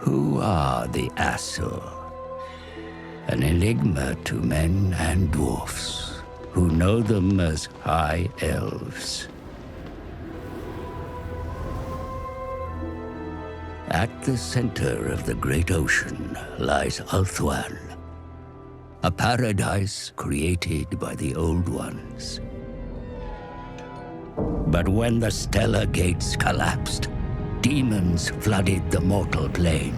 Who are the Asur? An enigma to men and dwarfs, who know them as High Elves. At the center of the great ocean lies Ulthuan, a paradise created by the Old Ones. But when the stellar gates collapsed, demons flooded the mortal plane.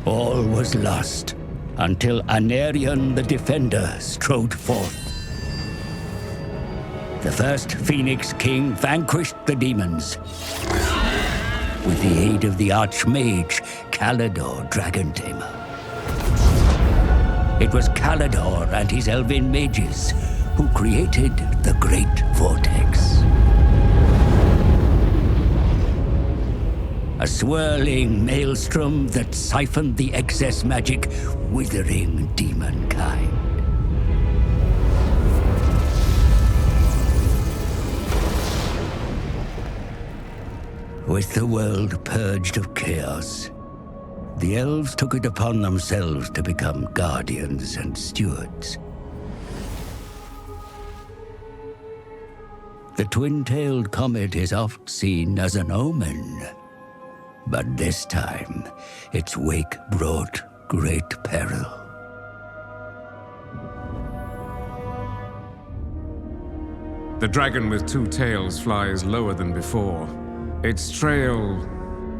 All was lost until Anarion the Defender strode forth. The first Phoenix King vanquished the demons with the aid of the Archmage Khalida Dragon Tamer. It was Khalida and his elven mages who created the Great Vortex. A swirling maelstrom that siphoned the excess magic, withering demonkind. With the world purged of chaos, the elves took it upon themselves to become guardians and stewards. The twin-tailed comet is oft seen as an omen, but this time its wake brought great peril. The dragon with two tails flies lower than before. Its trail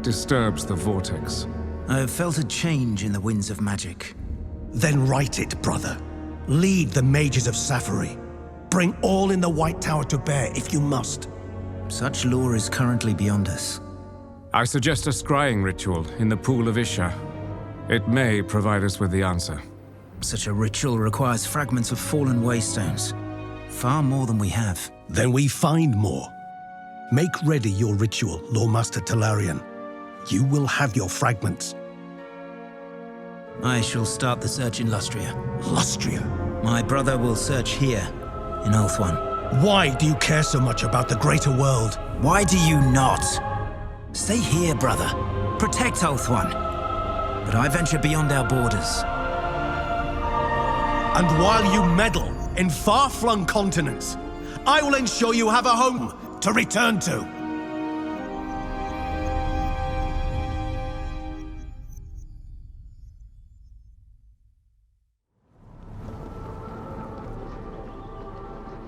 disturbs the vortex. I have felt a change in the winds of magic. Then right it, brother. Lead the mages of Safari. Bring all in the White Tower to bear if you must. Such lore is currently beyond us. I suggest a scrying ritual in the Pool of Isha. It may provide us with the answer. Such a ritual requires fragments of fallen waystones. Far more than we have. Then we find more. Make ready your ritual, Loremaster Talarian. You will have your fragments. I shall start the search in Lustria. Lustria? My brother will search here, in Ulthuan. Why do you care so much about the greater world? Why do you not? Stay here, brother. Protect Ulthuan. But I venture beyond our borders. And while you meddle in far-flung continents, I will ensure you have a home to return to.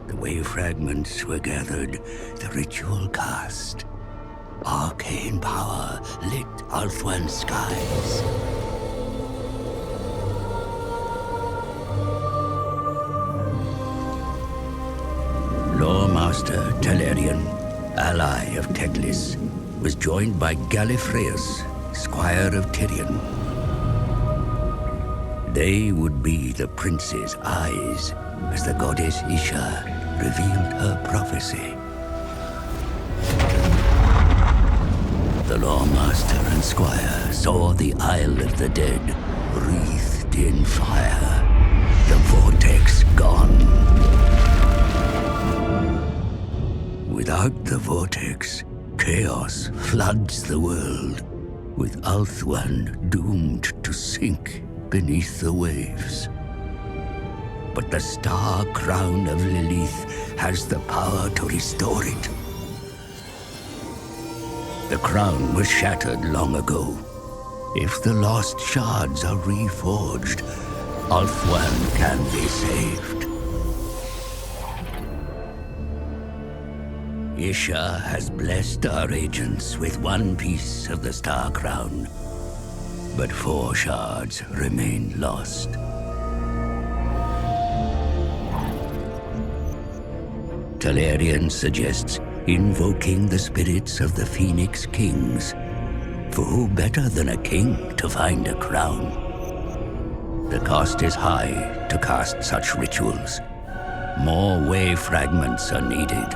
The wave fragments were gathered, the ritual cast. Arcane power lit Ulthuan's skies. Loremaster Talarian, ally of Teclis, was joined by Gallifreus, squire of Tyrion. They would be the prince's eyes as the goddess Isha revealed her prophecy. The Loremaster and squire saw the Isle of the Dead wreathed in fire, the vortex gone. Without the vortex, chaos floods the world, with Ulthuan doomed to sink beneath the waves. But the star crown of Lilith has the power to restore it. The crown was shattered long ago. If the lost shards are reforged, Ulthuan can be saved. Isha has blessed our agents with one piece of the Star Crown, but 4 shards remain lost. Talarian suggests invoking the spirits of the Phoenix Kings, for who better than a king to find a crown? The cost is high to cast such rituals. More wave fragments are needed.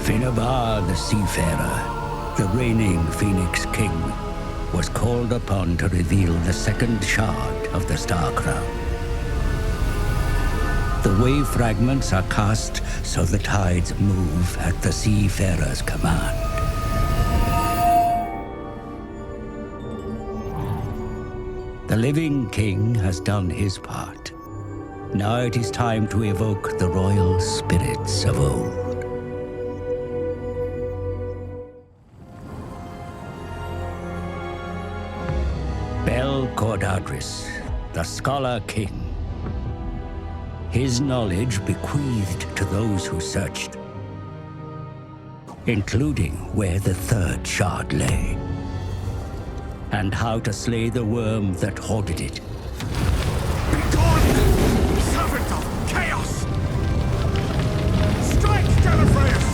Finnabar the Seafarer, the reigning Phoenix King, was called upon to reveal the second shard of the Star Crown. The wave fragments are cast so the tides move at the seafarer's command. The living king has done his part. Now it is time to evoke the royal spirits of old. Bel Cordadris, the Scholar King. His knowledge bequeathed to those who searched, including where the third shard lay, and how to slay the worm that hoarded it. Begone, servant of chaos! Strike, Gallifreyus!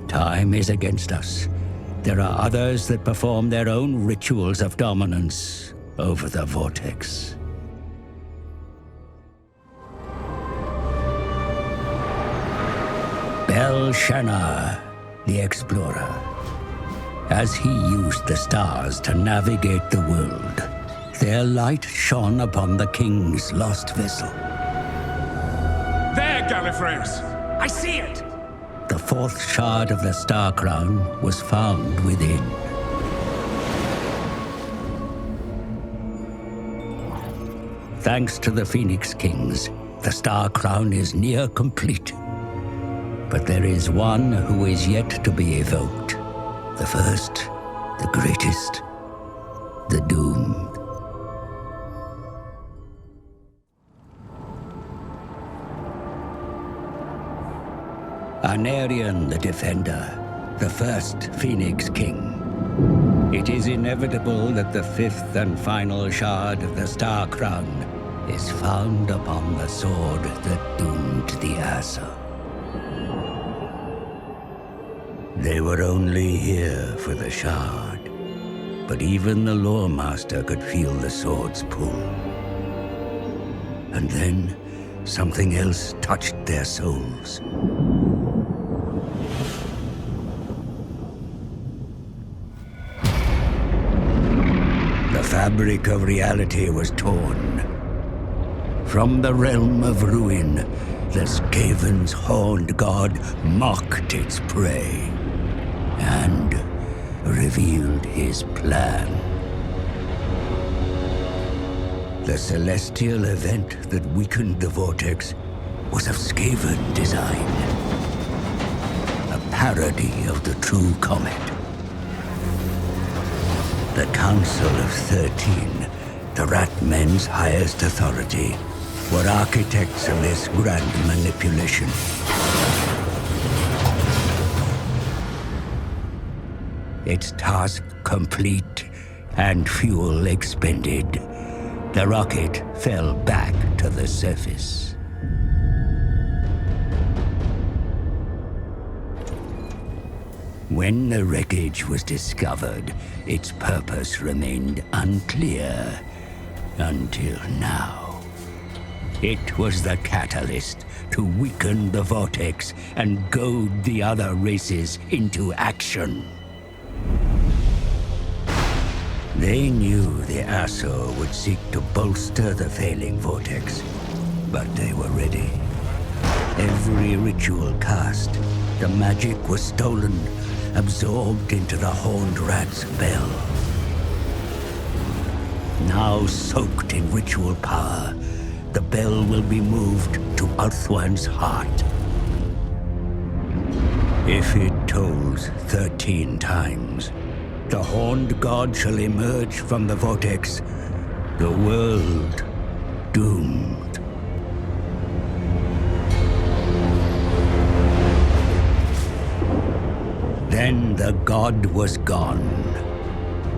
Time is against us. There are others that perform their own rituals of dominance over the vortex. Belshazzar, the explorer. As he used the stars to navigate the world, their light shone upon the king's lost vessel. There, Gallifreyus! I see it! The fourth shard of the Star Crown was found within. Thanks to the Phoenix Kings, the Star Crown is near complete. But there is one who is yet to be evoked. The first, the greatest, the doomed. Aranessa the Defender, the first Phoenix King. It is inevitable that the fifth and final shard of the Star Crown is found upon the sword that doomed the Asa. They were only here for the shard, but even the Lore Master could feel the sword's pull. And then something else touched their souls. The fabric of reality was torn. From the realm of ruin, the Skaven's horned god mocked its prey and revealed his plan. The celestial event that weakened the vortex was of Skaven design. A parody of the true comet. The Council of 13, the Rat Men's highest authority, were architects of this grand manipulation. Its task complete and fuel expended, the rocket fell back to the surface. When the wreckage was discovered, its purpose remained unclear until now. It was the catalyst to weaken the vortex and goad the other races into action. They knew the Asso would seek to bolster the failing vortex, but they were ready. Every ritual cast, the magic was stolen, absorbed into the Horned Rat's bell. Now soaked in ritual power, the bell will be moved to Ulthuan's heart. If it tolls 13 times, the Horned God shall emerge from the vortex, the world doomed. Then the god was gone,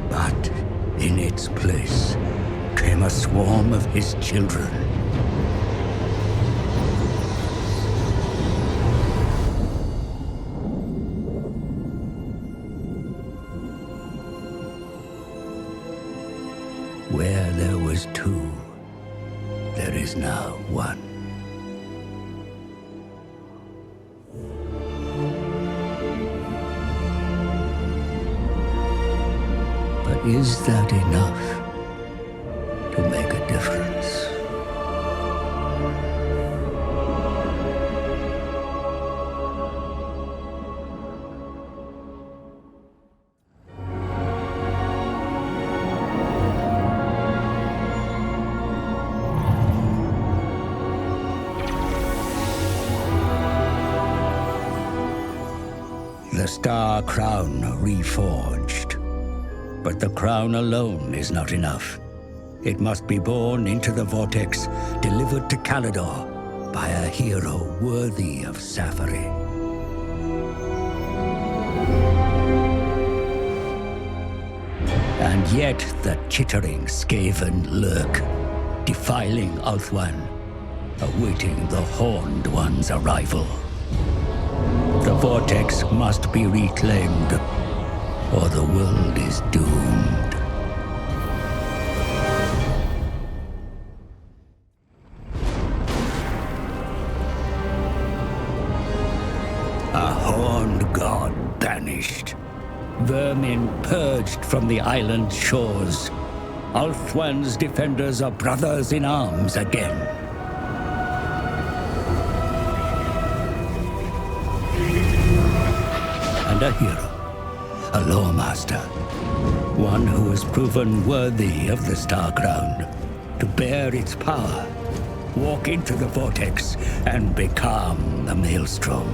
but in its place came a swarm of his children. Where there was two, there is now one. But Is that enough to make a difference? The Star Crown reforged. But the crown alone is not enough. It must be born into the vortex, delivered to Khalida by a hero worthy of Safari. And yet the chittering Skaven lurk, defiling Ulthuan, awaiting the Horned One's arrival. The vortex must be reclaimed, or the world is doomed. A horned god banished. Vermin purged from the island shores. Ulthuan's defenders are brothers in arms again. And a hero. A lawmaster. One who has proven worthy of the Star Crown. To bear its power. Walk into the vortex and become the Maelstrom.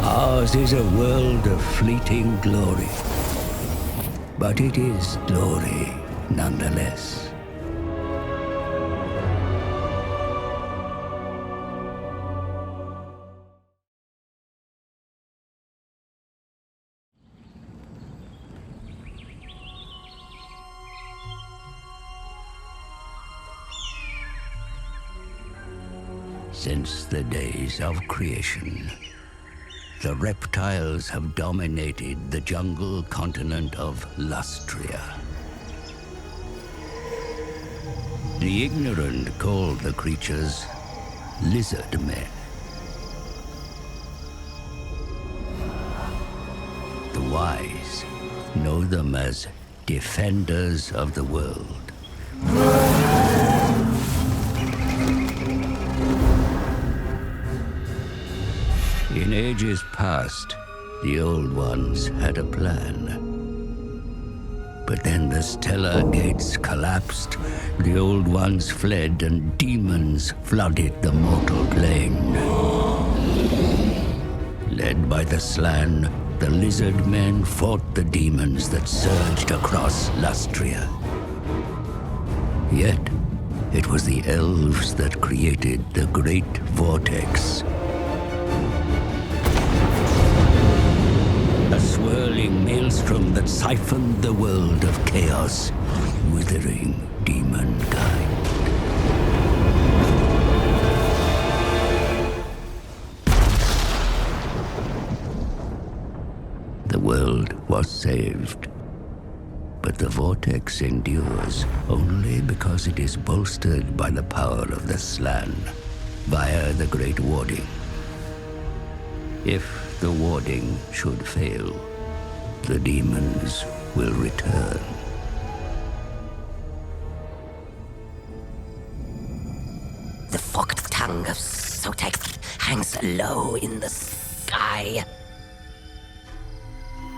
Ours is a world of fleeting glory. But it is glory nonetheless. Since the days of creation, the reptiles have dominated the jungle continent of Lustria. The ignorant call the creatures Lizardmen. The wise know them as defenders of the world. In ages past, the Old Ones had a plan. But then the stellar gates collapsed, the Old Ones fled, and demons flooded the mortal plane. Led by the Slann, the lizard men fought the demons that surged across Lustria. Yet, it was the elves that created the Great Vortex. A swirling maelstrom that siphoned the world of chaos, withering demonkind. The world was saved, but the vortex endures only because it is bolstered by the power of the Slann, via the Great Warding. If the warding should fail, the demons will return. The forked tongue of Sotek hangs low in the sky.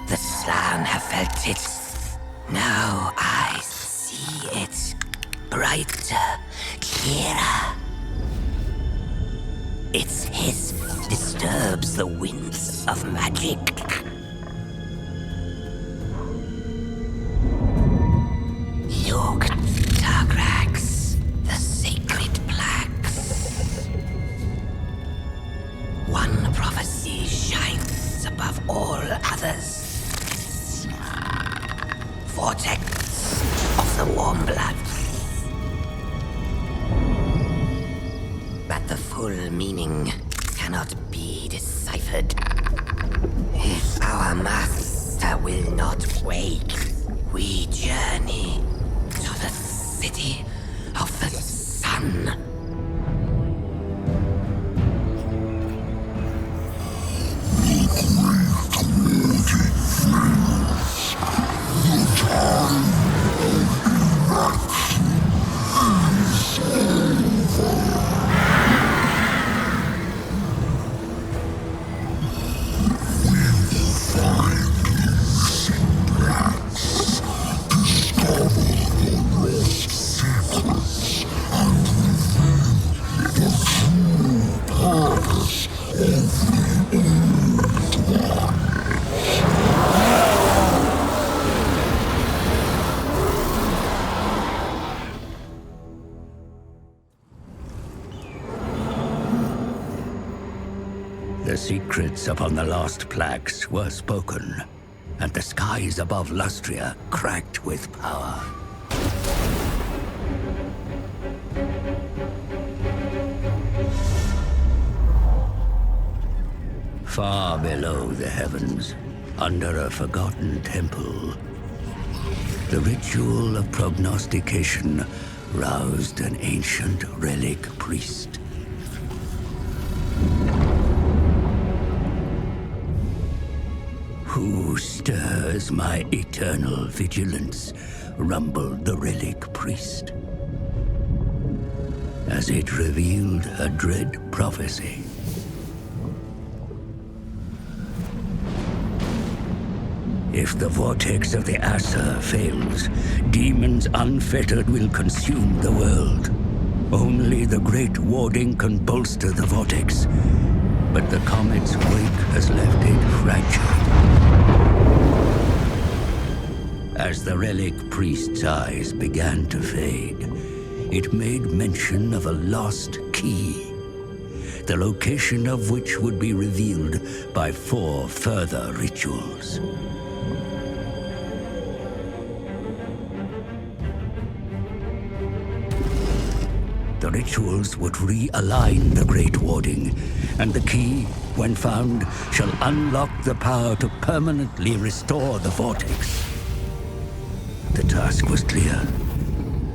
The Slann have felt it. Now I see it. Brighter, clearer. Its hiss disturbs the winds of magic. Look, Targrax, the sacred plaques. One prophecy shines above all others. Vortex of the warm blood. But the full meaning cannot be deciphered. If our master will not wake, we journey to the city of the sun. The secrets upon the lost plaques were spoken, and the skies above Lustria cracked with power. Far below the heavens, under a forgotten temple, the ritual of prognostication roused an ancient relic priest. Who stirs my eternal vigilance? Rumbled the relic priest, as it revealed a dread prophecy. If the vortex of the Aesir fails, demons unfettered will consume the world. Only the great warding can bolster the vortex, but the comet's wake has left it fragile. As the relic priest's eyes began to fade, it made mention of a lost key, the location of which would be revealed by 4 further rituals. The rituals would realign the Great Warding, and the key, when found, shall unlock the power to permanently restore the vortex. The task was clear.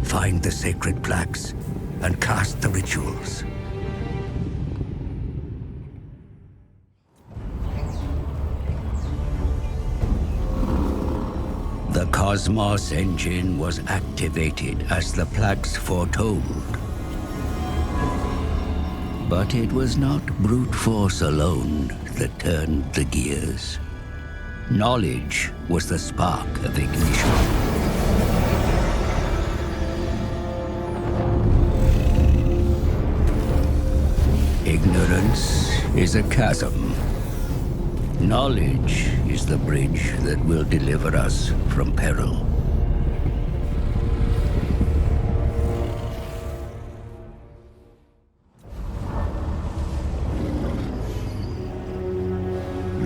Find the sacred plaques and cast the rituals. The Cosmos engine was activated as the plaques foretold. But it was not brute force alone that turned the gears. Knowledge was the spark of ignition. Ignorance is a chasm. Knowledge is the bridge that will deliver us from peril.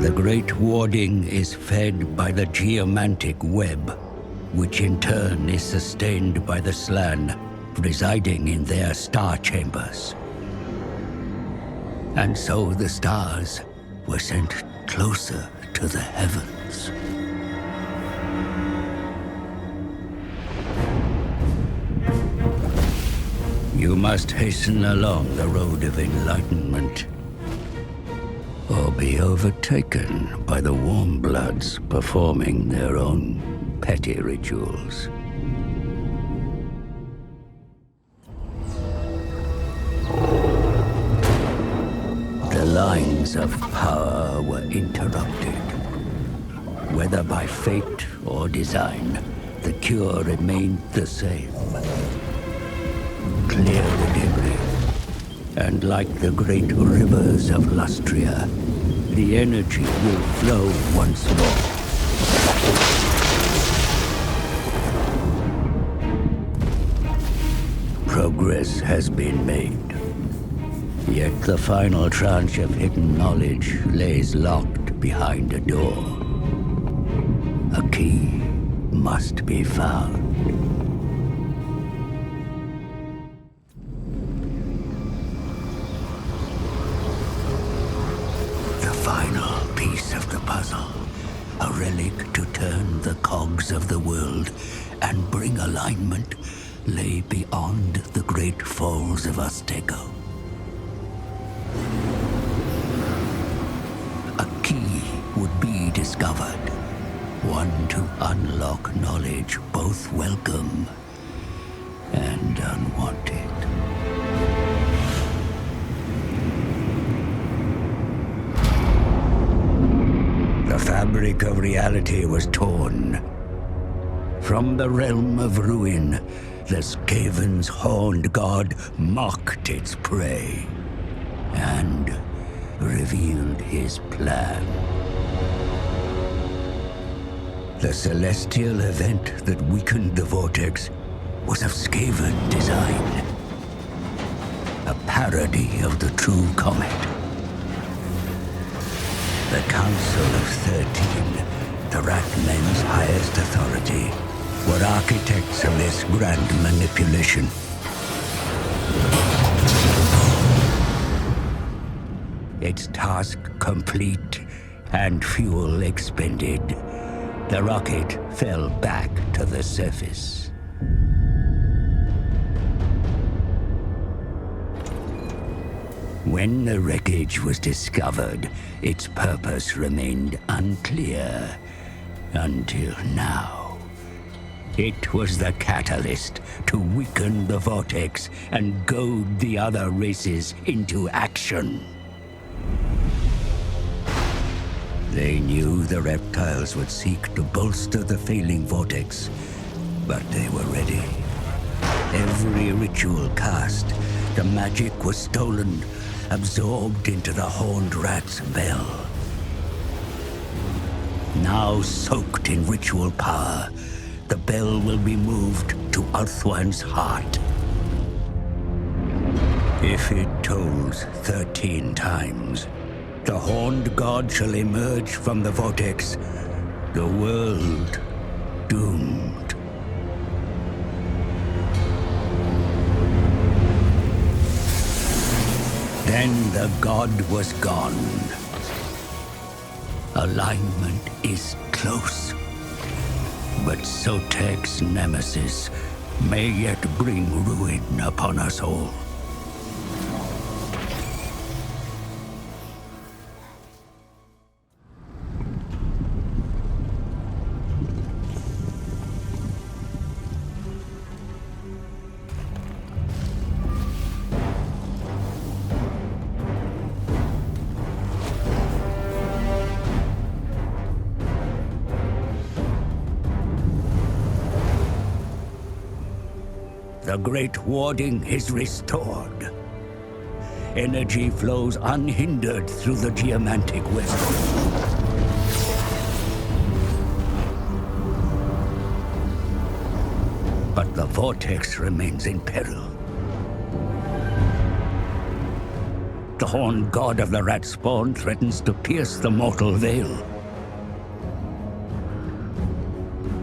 The Great Warding is fed by the geomantic web, which in turn is sustained by the Slann residing in their star chambers. And so the stars were sent closer to the heavens. You must hasten along the road of enlightenment, or be overtaken by the warm bloods performing their own petty rituals. The lines of power were interrupted. Whether by fate or design, the cure remained the same. Clear the debris, and like the great rivers of Lustria, the energy will flow once more. Progress has been made. Yet the final tranche of hidden knowledge lays locked behind a door. A key must be found. The final piece of the puzzle. A relic to turn the cogs of the world and bring alignment lay beyond the great falls of Azteco. A key would be discovered, one to unlock knowledge both welcome and unwanted. The fabric of reality was torn. From the realm of ruin, the Skaven's horned god mocked its prey and revealed his plan. The celestial event that weakened the vortex was of Skaven design. A parody of the true comet. The Council of 13, the Rat Men's highest authority, were architects of this grand manipulation. Its task complete and fuel expended, the rocket fell back to the surface. When the wreckage was discovered, its purpose remained unclear until now. It was the catalyst to weaken the vortex and goad the other races into action. They knew the reptiles would seek to bolster the failing vortex, but they were ready. Every ritual cast, the magic was stolen, absorbed into the horned rat's bell. Now soaked in ritual power, the bell will be moved to Ulthuan's heart. If it tolls 13 times, the horned god shall emerge from the vortex, the world doomed. Then the god was gone. Alignment is close. But Sotek's nemesis may yet bring ruin upon us all. The great warding is restored. Energy flows unhindered through the geomantic web. But the vortex remains in peril. The horned god of the rat spawn threatens to pierce the mortal veil.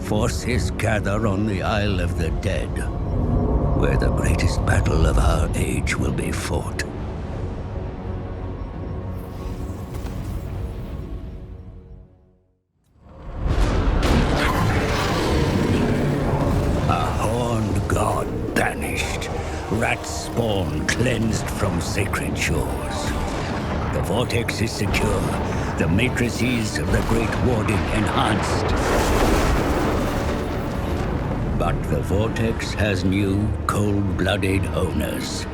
Forces gather on the Isle of the Dead, where the greatest battle of our age will be fought. A horned god banished, rat spawn cleansed from sacred shores. The vortex is secure, the matrices of the great warding enhanced. But the vortex has new, cold-blooded owners.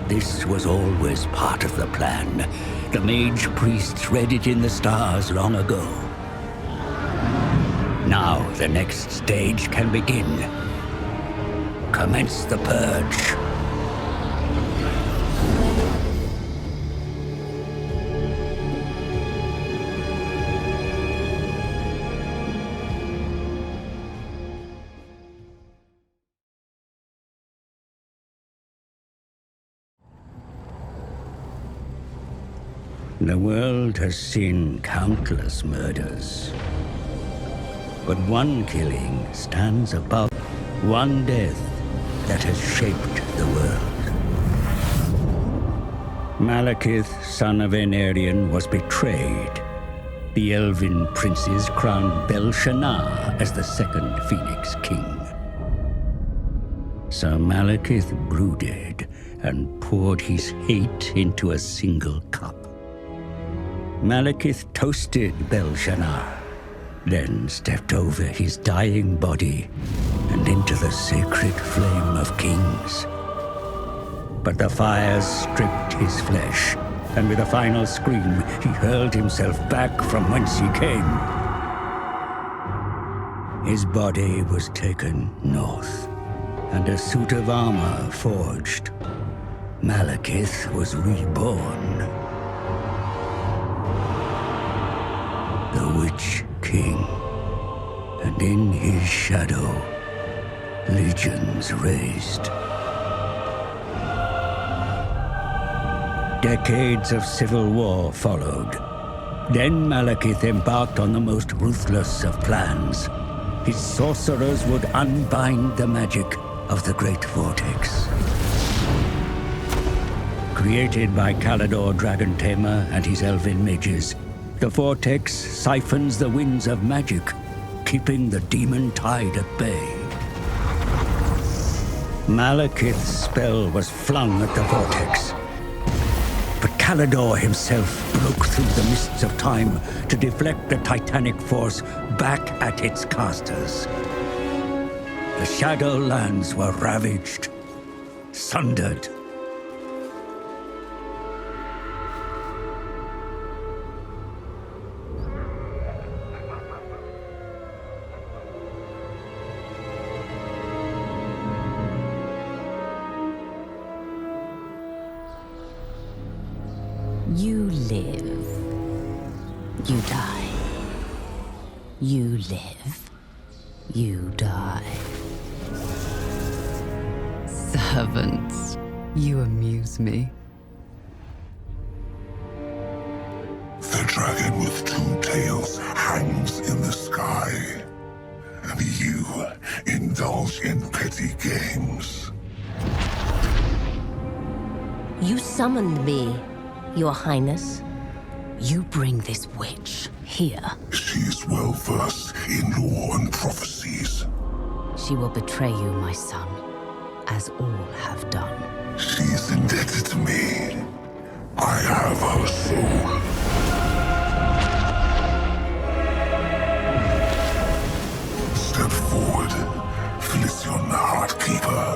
This was always part of the plan. The mage priests read it in the stars long ago. Now the next stage can begin. Commence the purge. The world has seen countless murders. But one killing stands above, one death that has shaped the world. Malekith, son of Eltharion, was betrayed. The Elven princes crowned Bel-Shannar as the second Phoenix King. Sir Malekith brooded and poured his hate into a single cup. Malekith toasted Bel-Shannar, then stepped over his dying body and into the sacred flame of kings. But the fires stripped his flesh, and with a final scream, he hurled himself back from whence he came. His body was taken north, and a suit of armor forged. Malekith was reborn. The Witch King. And in his shadow, legions raised. Decades of civil war followed. Then Malekith embarked on the most ruthless of plans. His sorcerers would unbind the magic of the Great Vortex. Created by Khalidor Dragon Tamer and his elven mages, the Vortex siphons the winds of magic, keeping the demon tide at bay. Malekith's spell was flung at the Vortex, but Khalidor himself broke through the mists of time to deflect the titanic force back at its casters. The Shadowlands were ravaged, sundered. You live. You die. You live. You die. Servants, you amuse me. The dragon with two tails hangs in the sky, and you indulge in petty games. You summoned me, Your Highness. You bring this witch here. She is well versed in lore and prophecies. She will betray you, my son, as all have done. She is indebted to me. I have her soul. Step forward, Felicion the Heartkeeper.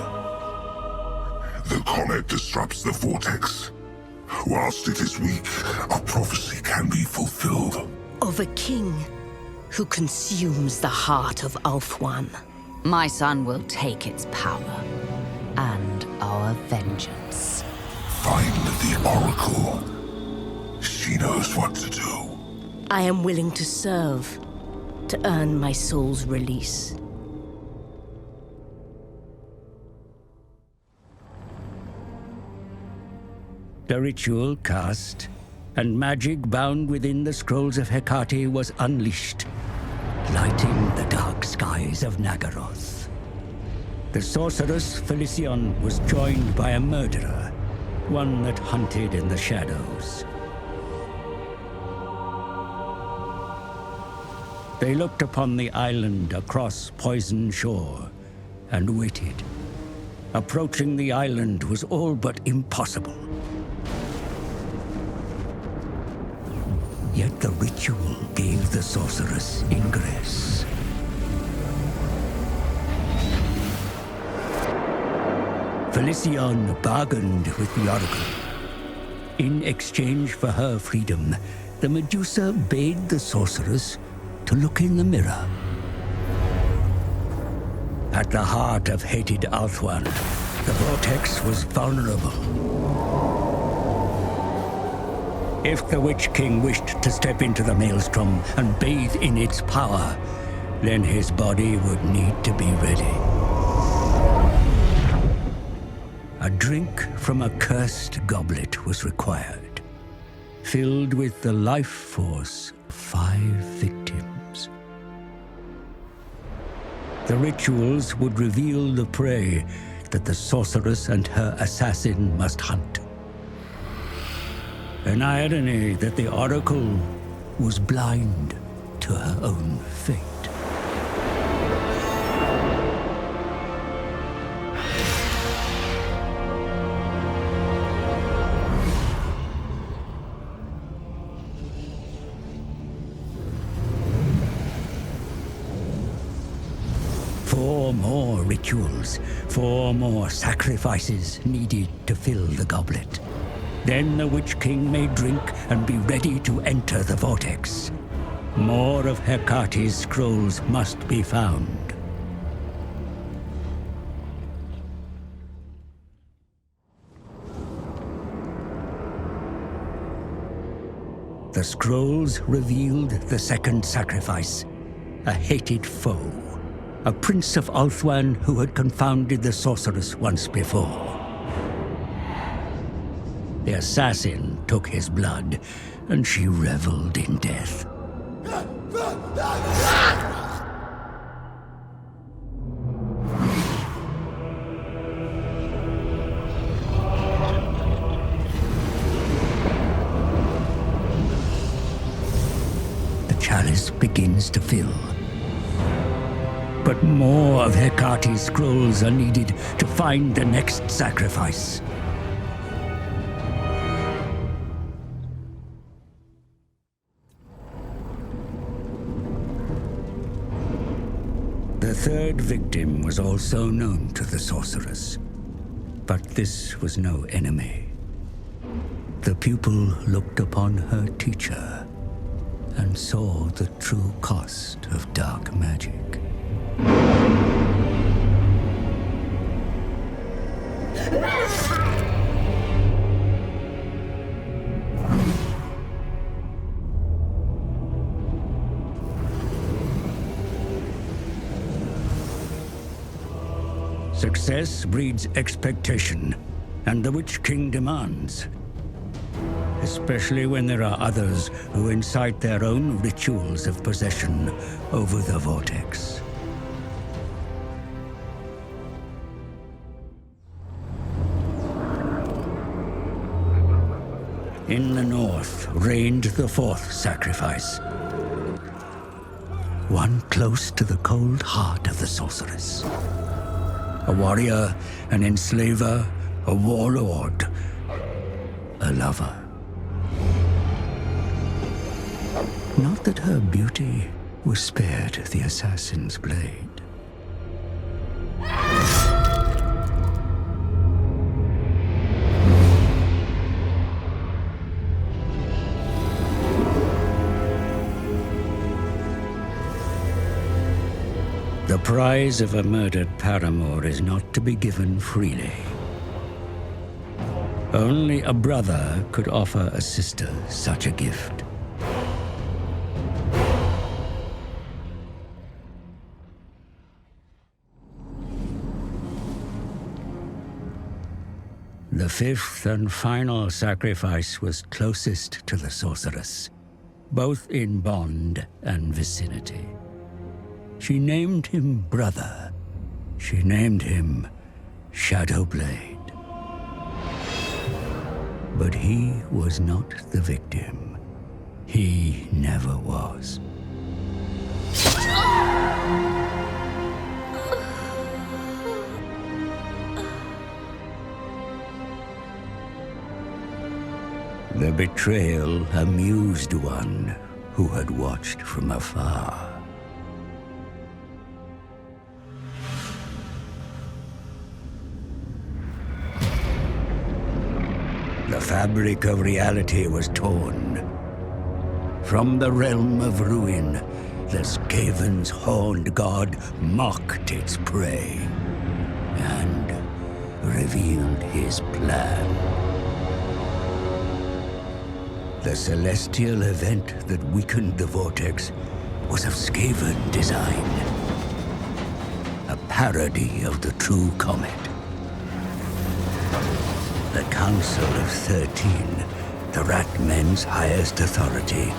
The comet disrupts the vortex. Whilst it is weak, a prophecy can be fulfilled. Of a king who consumes the heart of Ulthuan. My son will take its power and our vengeance. Find the Oracle. She knows what to do. I am willing to serve, to earn my soul's release. The ritual cast, and magic bound within the scrolls of Hecate was unleashed, lighting the dark skies of Nagaroth. The sorceress Felicion was joined by a murderer, one that hunted in the shadows. They looked upon the island across Poison Shore and waited. Approaching the island was all but impossible. Yet the ritual gave the sorceress ingress. Felicion bargained with the Oracle. In exchange for her freedom, the Medusa bade the sorceress to look in the mirror. At the heart of hated Ulthuan, the vortex was vulnerable. If the Witch King wished to step into the maelstrom and bathe in its power, then his body would need to be ready. A drink from a cursed goblet was required, filled with the life force of 5 victims. The rituals would reveal the prey that the sorceress and her assassin must hunt. An irony that the Oracle was blind to her own fate. Four more rituals, 4 more sacrifices needed to fill the goblet. Then the Witch King may drink and be ready to enter the vortex. More of Hecate's scrolls must be found. The scrolls revealed the second sacrifice, a hated foe, a prince of Ulthuan who had confounded the sorceress once before. The assassin took his blood, and she reveled in death. The chalice begins to fill. But more of Hecate's scrolls are needed to find the next sacrifice. The third victim was also known to the sorceress, but this was no enemy. The pupil looked upon her teacher and saw the true cost of dark magic. Success breeds expectation, and the Witch King demands. Especially when there are others who incite their own rituals of possession over the vortex. In the north reigned the fourth sacrifice. One close to the cold heart of the sorceress. A warrior, an enslaver, a warlord, a lover. Not that her beauty was spared the assassin's blade. The prize of a murdered paramour is not to be given freely. Only a brother could offer a sister such a gift. The fifth and final sacrifice was closest to the sorceress, both in bond and vicinity. She named him brother. She named him Shadowblade. But he was not the victim. He never was. The betrayal amused one who had watched from afar. The fabric of reality was torn. From the realm of ruin, the Skaven's horned god mocked its prey and revealed his plan. The celestial event that weakened the vortex was of Skaven design. A parody of the true comet. The Council of 13, the Rat Men's highest authority,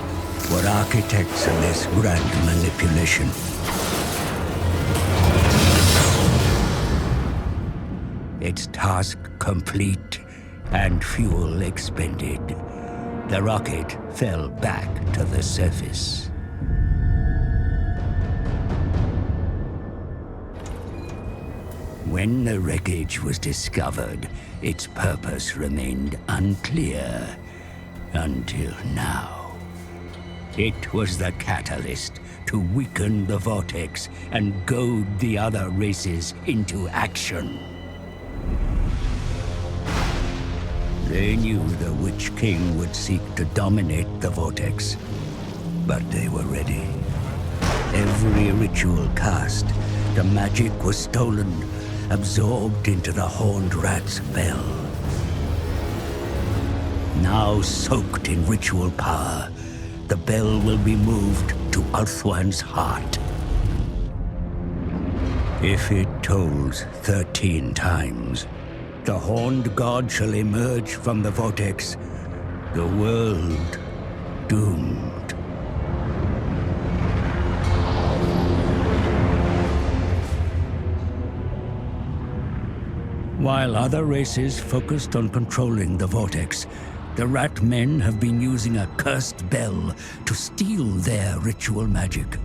were architects of this grand manipulation. Its task complete and fuel expended, the rocket fell back to the surface. When the wreckage was discovered, its purpose remained unclear until now. It was the catalyst to weaken the vortex and goad the other races into action. They knew the Witch King would seek to dominate the vortex, but they were ready. Every ritual cast, the magic was stolen, absorbed into the Horned Rat's bell. Now soaked in ritual power, the bell will be moved to Ulthuan's heart. If it tolls 13 times, the horned god shall emerge from the vortex, the world doomed. While other races focused on controlling the vortex, the rat men have been using a cursed bell to steal their ritual magic.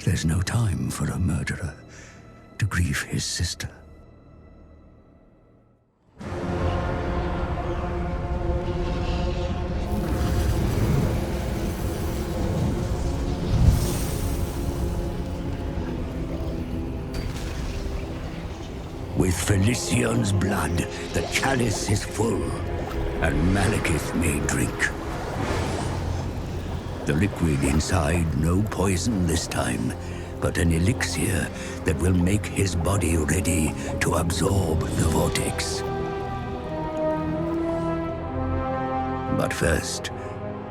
There's no time for a murderer to grieve his sister. With Felician's blood, the chalice is full, and Malekith may drink. The liquid inside, no poison this time, but an elixir that will make his body ready to absorb the vortex. But first,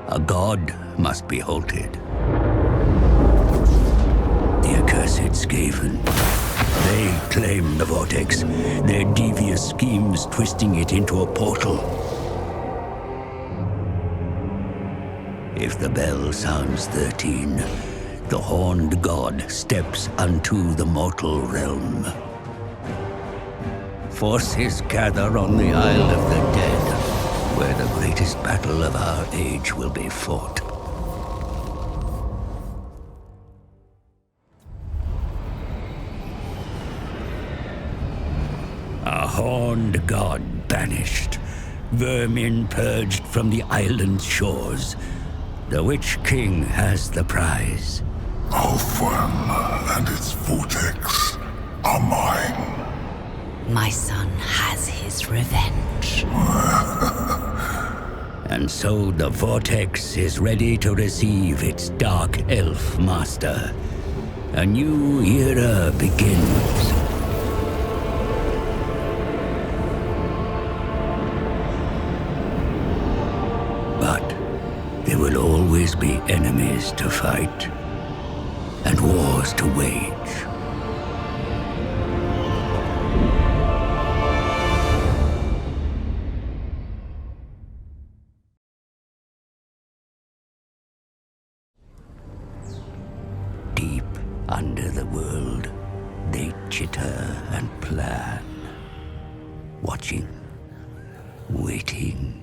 a god must be halted. The accursed Skaven. They claim the vortex, their devious schemes twisting it into a portal. If the bell sounds 13, the horned god steps unto the mortal realm. Forces gather on the Isle of the Dead, where the greatest battle of our age will be fought. A horned god banished, vermin purged from the island's shores. The Witch King has the prize. Ulthuan and its vortex are mine. My son has his revenge. And so the vortex is ready to receive its dark elf master. A new era begins. But there will always be enemies to fight and wars to wage. Deep under the world, they chitter and plan, watching, waiting.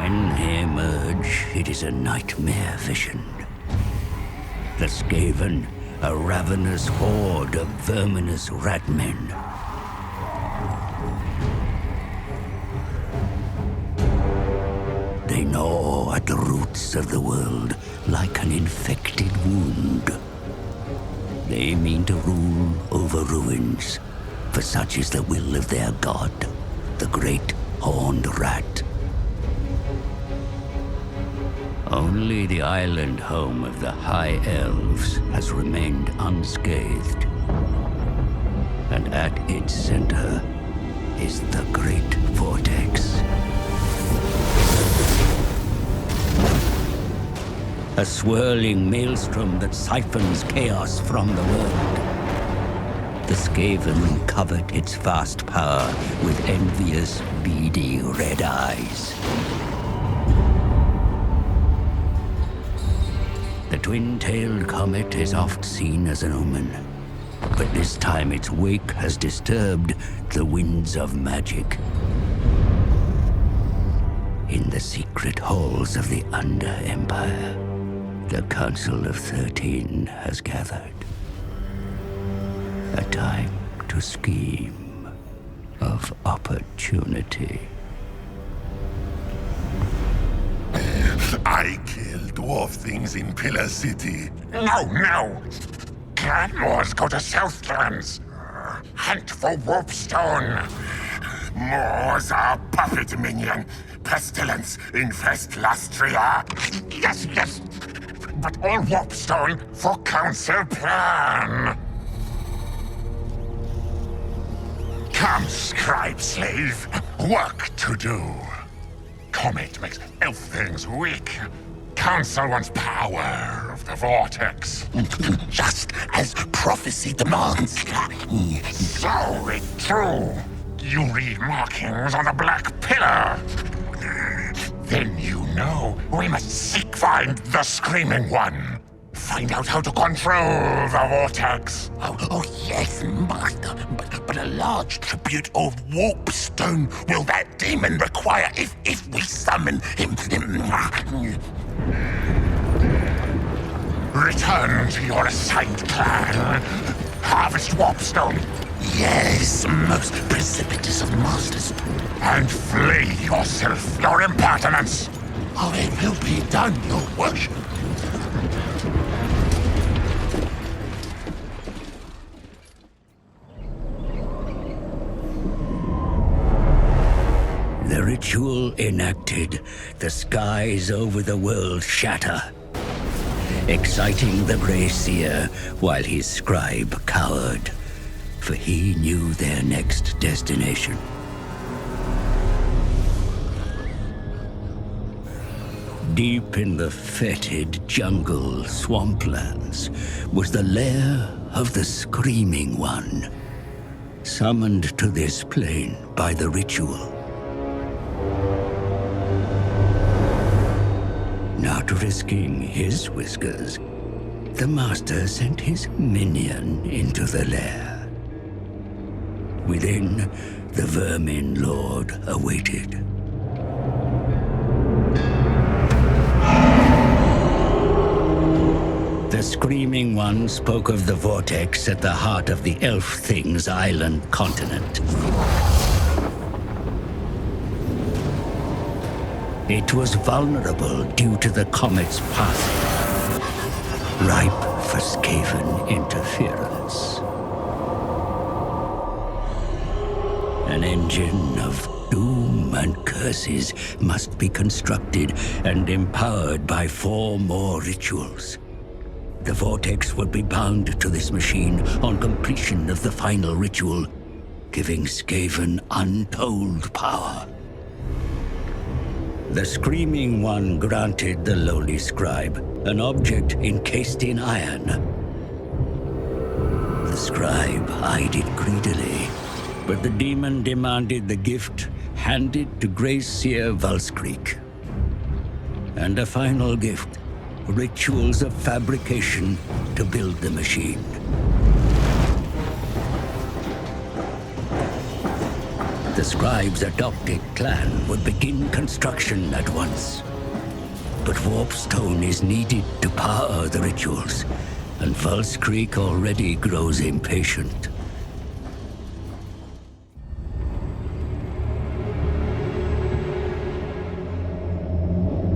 When they emerge, it is a nightmare vision. The Skaven, a ravenous horde of verminous ratmen. They gnaw at the roots of the world like an infected wound. They mean to rule over ruins, for such is the will of their god, the great horned rat. Only the island home of the High Elves has remained unscathed. And at its center is the Great Vortex. A swirling maelstrom that siphons chaos from the world. The Skaven covet its vast power with envious, beady red eyes. The twin-tailed comet is oft seen as an omen, but this time its wake has disturbed the winds of magic. In the secret halls of the Under-Empire, the Council of 13 has gathered. A time to scheme, of opportunity. I kill dwarf things in Pillar City. No! Clan wars go to Southlands. Hunt for Warpstone. Moors are puppet minion. Pestilence infest Lastria. Yes. But all Warpstone for Council plan. Come, scribe slave. Work to do. Comet makes elf things weak. Council wants power of the vortex. Just as prophecy demands. So it true. You read markings on the black pillar. Then you know we must find the Screaming One. Find out how to control the vortex. Oh yes, master. But a large tribute of warpstone will that demon require if we summon him. Return to your assigned clan. Harvest warpstone. Yes, most precipitous of masters. And flee yourself, your impertinence. Oh, it will be done, your worship. The ritual enacted, the skies over the world shatter, exciting the Grey Seer while his scribe cowered, for he knew their next destination. Deep in the fetid jungle swamplands was the lair of the Screaming One, summoned to this plane by the ritual. Not risking his whiskers, the master sent his minion into the lair. Within, the Vermin Lord awaited. The Screaming One spoke of the vortex at the heart of the Elf Thing's island continent. It was vulnerable due to the comet's passing, ripe for Skaven interference. An engine of doom and curses must be constructed and empowered by 4 more rituals. The vortex would be bound to this machine on completion of the final ritual, giving Skaven untold power. The Screaming One granted the lowly scribe an object encased in iron. The scribe eyed it greedily, but the demon demanded the gift handed to Grey Seer Valskreek. And a final gift, rituals of fabrication to build the machine. The scribe's adopted clan would begin construction at once. But warpstone is needed to power the rituals, and Valskreek already grows impatient.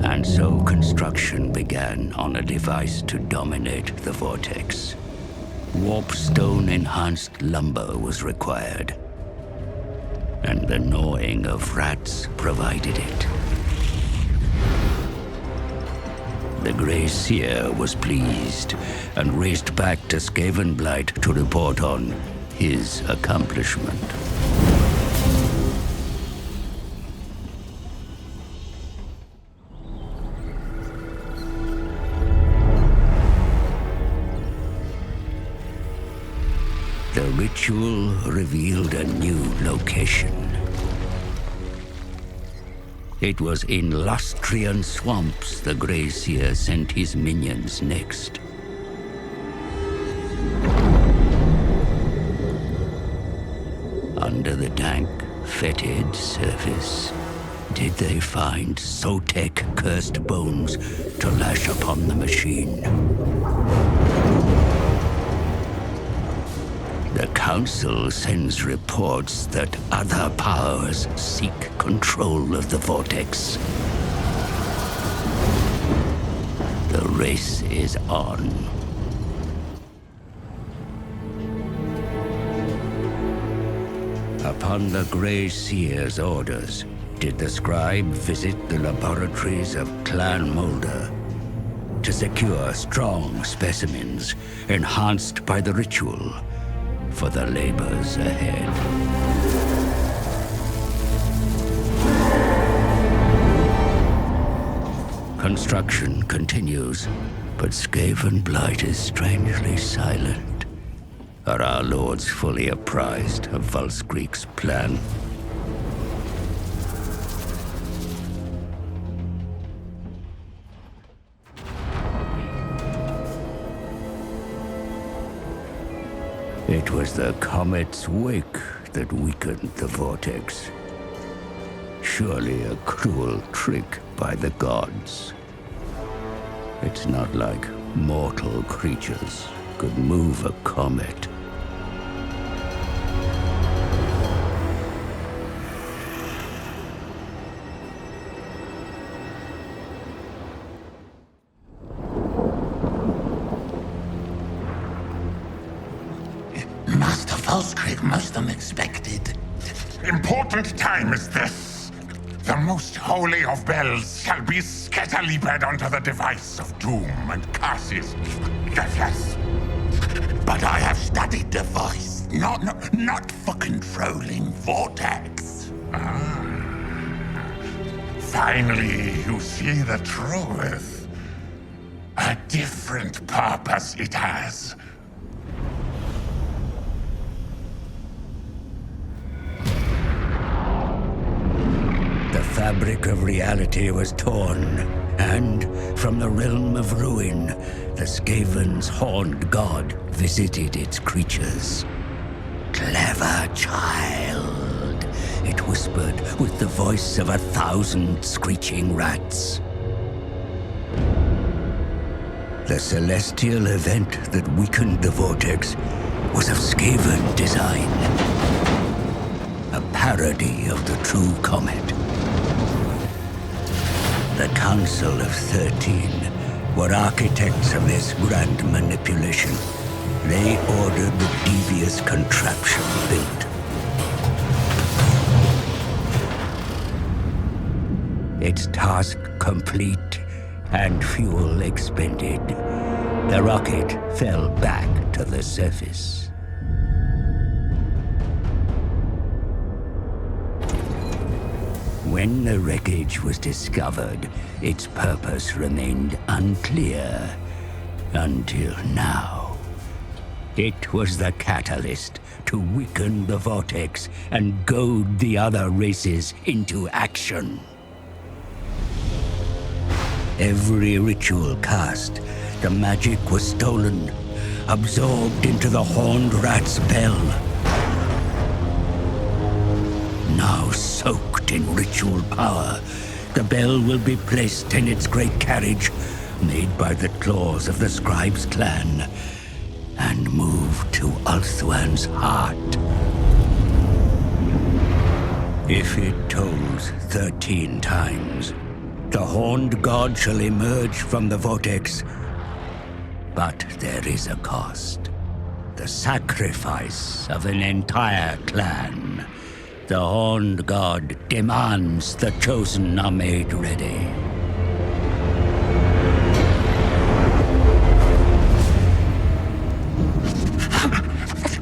And so construction began on a device to dominate the vortex. Warpstone-enhanced lumber was required, and the gnawing of rats provided it. The Grey Seer was pleased and raced back to Skavenblight to report on his accomplishment. The ritual revealed a new location. It was in Lustrian swamps the Grey Seer sent his minions next. Under the dank, fetid surface, did they find Sotek-cursed bones to lash upon the machine? The Council sends reports that other powers seek control of the vortex. The race is on. Upon the Grey Seer's orders, did the scribe visit the laboratories of Clan Moulder to secure strong specimens enhanced by the ritual for the labors ahead. construction continues, but Skaven Blight is strangely silent. Are our lords fully apprised of Volskrieg's plan? It was the comet's wake that weakened the vortex. Surely a cruel trick by the gods. It's not like mortal creatures could move a comet. Master Volskrieg, most unexpected. Important time is this. The most holy of bells shall be scatter-leaped onto the device of doom and curses. Yes. But I have studied device, not for controlling vortex. Finally, you see the truth. A different purpose it has. The fabric of reality was torn, and from the realm of ruin, the Skaven's horned god visited its creatures. Clever child, it whispered with the voice of 1,000 screeching rats. The celestial event that weakened the vortex was of Skaven design. A parody of the true comet. The Council of 13 were architects of this grand manipulation. They ordered the devious contraption built. Its task complete and fuel expended, the rocket fell back to the surface. When the wreckage was discovered, its purpose remained unclear until now. It was the catalyst to weaken the vortex and goad the other races into action. Every ritual cast, the magic was stolen, absorbed into the horned rat's bell. Now soaked in ritual power, the bell will be placed in its great carriage, made by the claws of the Scribe's clan, and moved to Ulthuan's heart. If it tolls 13 times, the horned god shall emerge from the vortex. But there is a cost. The sacrifice of an entire clan. The horned god demands the chosen are made ready.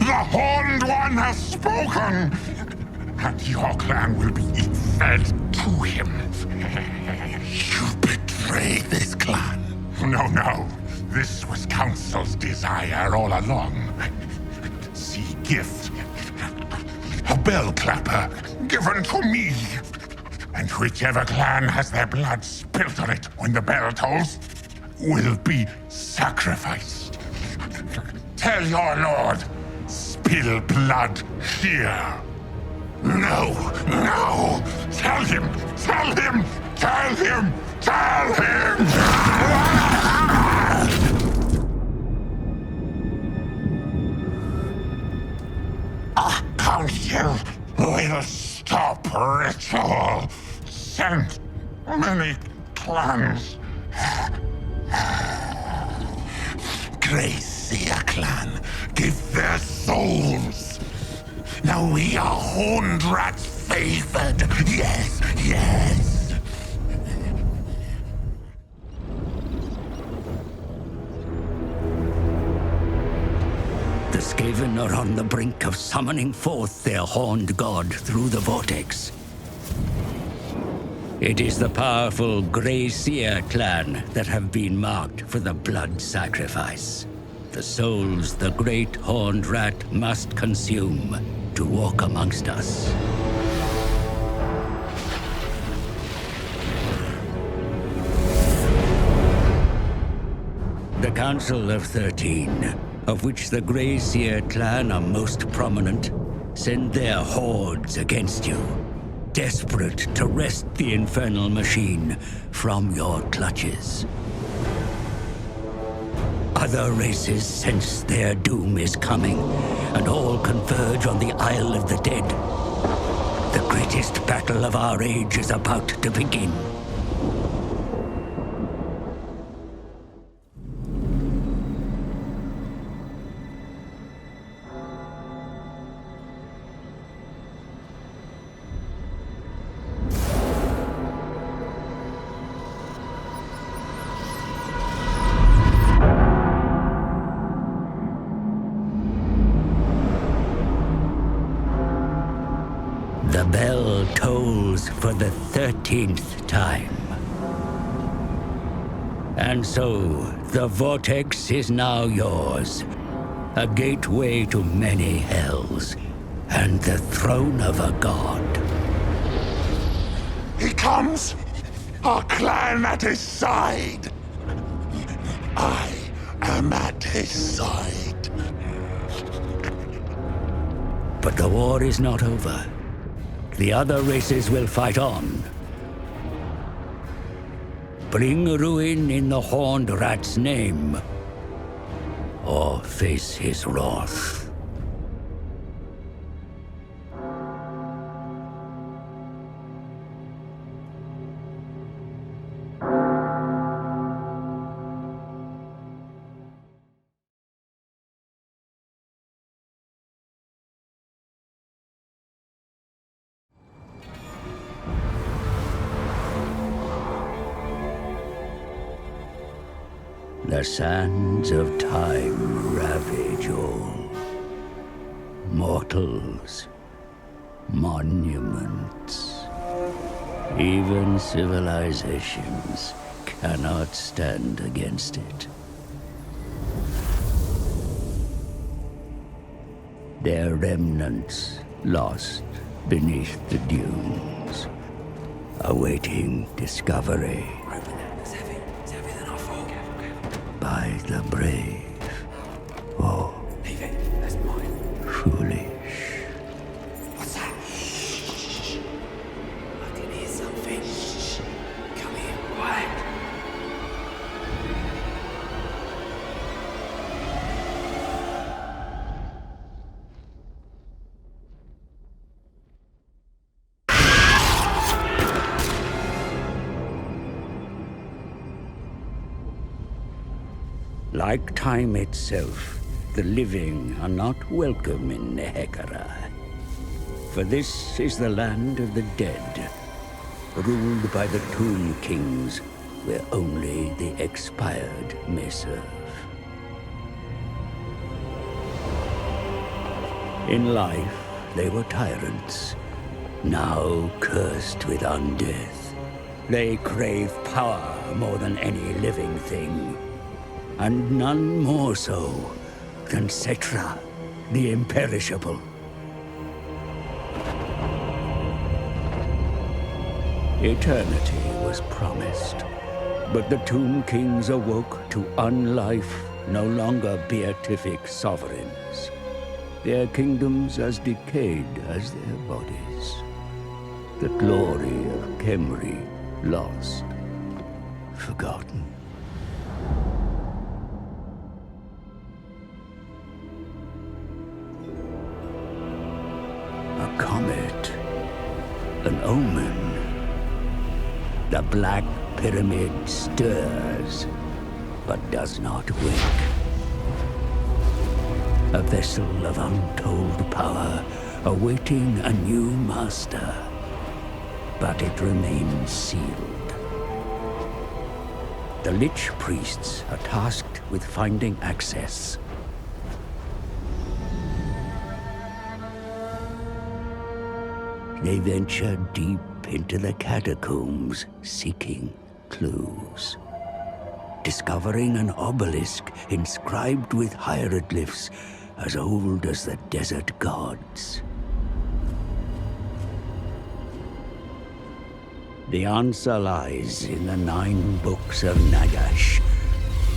The Horned One has spoken! And your clan will be fed to him. You betrayed this clan. No. This was Council's desire all along. See gift. A bell clapper given to me. And whichever clan has their blood spilt on it when the bell tolls will be sacrificed. Tell your lord, spill blood here. No! Tell him! A council will stop ritual. Send many clans. Gracia clan, give their souls. Now we are horned rats favored. Yes. The Skaven are on the brink of summoning forth their horned god through the vortex. It is the powerful Grey Seer clan that have been marked for the blood sacrifice. The souls the great horned rat must consume to walk amongst us. The Council of 13, of which the Grey Seer clan are most prominent, send their hordes against you, desperate to wrest the infernal machine from your clutches. Other races sense their doom is coming, and all converge on the Isle of the Dead. The greatest battle of our age is about to begin. The bell tolls for the 13th time. And so, the Vortex is now yours. A gateway to many hells, and the throne of a god. He comes! Our clan at his side! I am at his side. But the war is not over. The other races will fight on. Bring ruin in the Horned Rat's name, or face his wrath. The sands of time ravage all. Mortals, monuments, even civilizations cannot stand against it. Their remnants lost beneath the dunes, awaiting discovery. By the brave, or foolish. What's that? I can hear something. Come here, quiet. Like time itself, the living are not welcome in Nehekara. For this is the land of the dead, ruled by the Tomb Kings, where only the expired may serve. In life, they were tyrants, now cursed with undeath. They crave power more than any living thing. And none more so than Settra, the Imperishable. Eternity was promised, but the Tomb Kings awoke to unlife, no longer beatific sovereigns. Their kingdoms as decayed as their bodies. The glory of Khemri lost, forgotten. A comet, an omen. The Black Pyramid stirs, but does not wake. A vessel of untold power, awaiting a new master. But it remains sealed. The Lich Priests are tasked with finding access. They venture deep deep into the catacombs seeking clues. Discovering an obelisk inscribed with hieroglyphs as old as the desert gods. The answer lies in the 9 books of Nagash,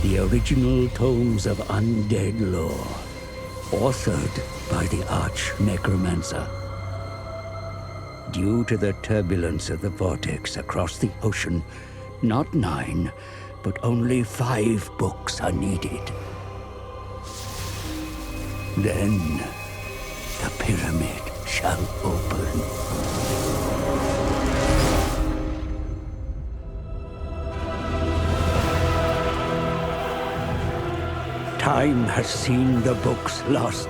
the original tomes of undead lore, authored by the arch-necromancer. Due to the turbulence of the vortex across the ocean, not 9, but only 5 books are needed. Then, the pyramid shall open. Time has seen the books lost,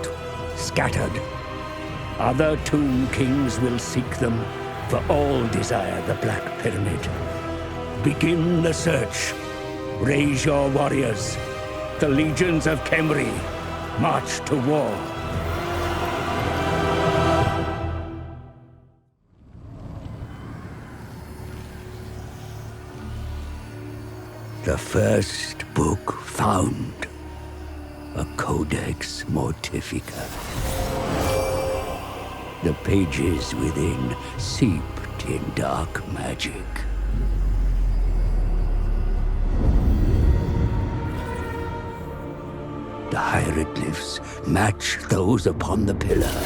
scattered. Other Tomb Kings will seek them, for all desire the Black Pyramid. Begin the search. Raise your warriors. The legions of Khemri march to war. The first book found. A Codex Mortifica. The pages within seeped in dark magic. The hieroglyphs match those upon the pillar.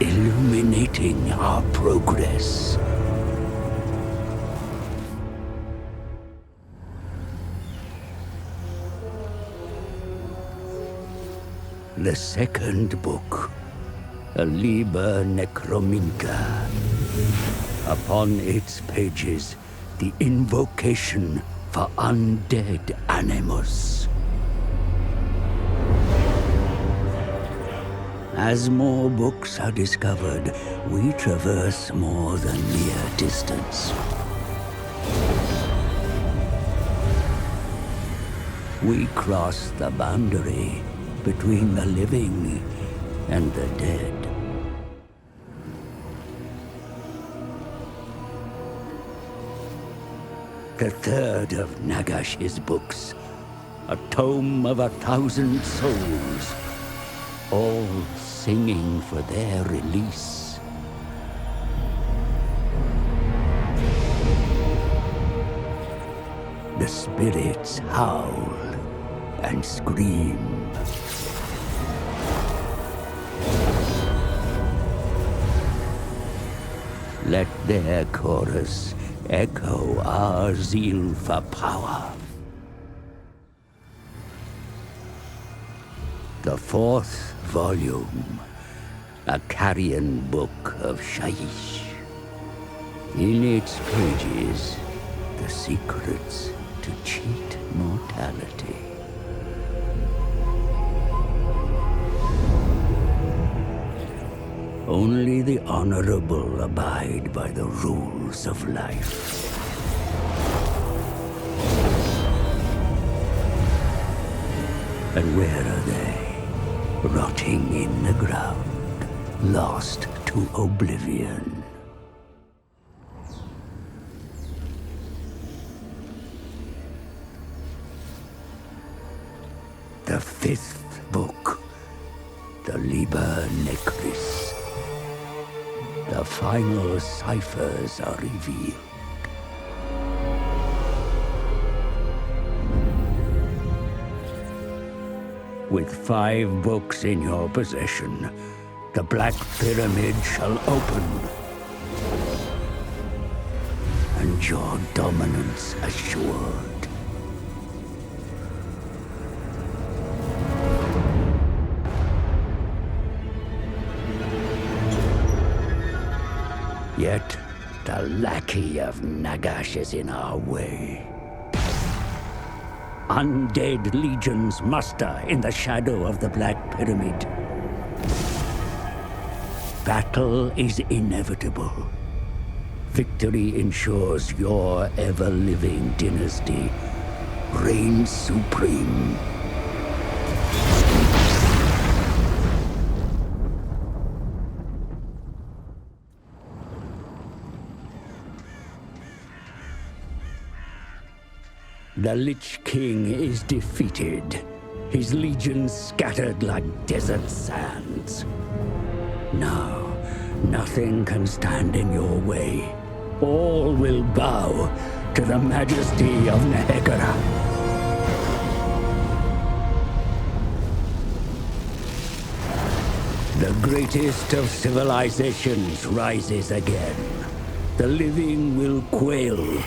Illuminating our progress. The second book, a Liber Necrominca. Upon its pages, the invocation for undead animus. As more books are discovered, we traverse more than mere distance. We cross the boundary between the living and the dead. The third of Nagash's books, a tome of 1,000 souls, all singing for their release. The spirits howl and scream. Let their chorus echo our zeal for power. The fourth volume, a carrion book of Shaiish. In its pages, the secrets to cheat mortality. Only the honorable abide by the rules of life. And where are they? Rotting in the ground, lost to oblivion. The fifth book, the Liber Necris. The final ciphers are revealed. With 5 books in your possession, the Black Pyramid shall open. And your dominance assured. Yet, the lackey of Nagash is in our way. Undead legions muster in the shadow of the Black Pyramid. Battle is inevitable. Victory ensures your ever-living dynasty reigns supreme. The Lich King is defeated. His legions scattered like desert sands. Now, nothing can stand in your way. All will bow to the majesty of Nehekara. The greatest of civilizations rises again. The living will quail,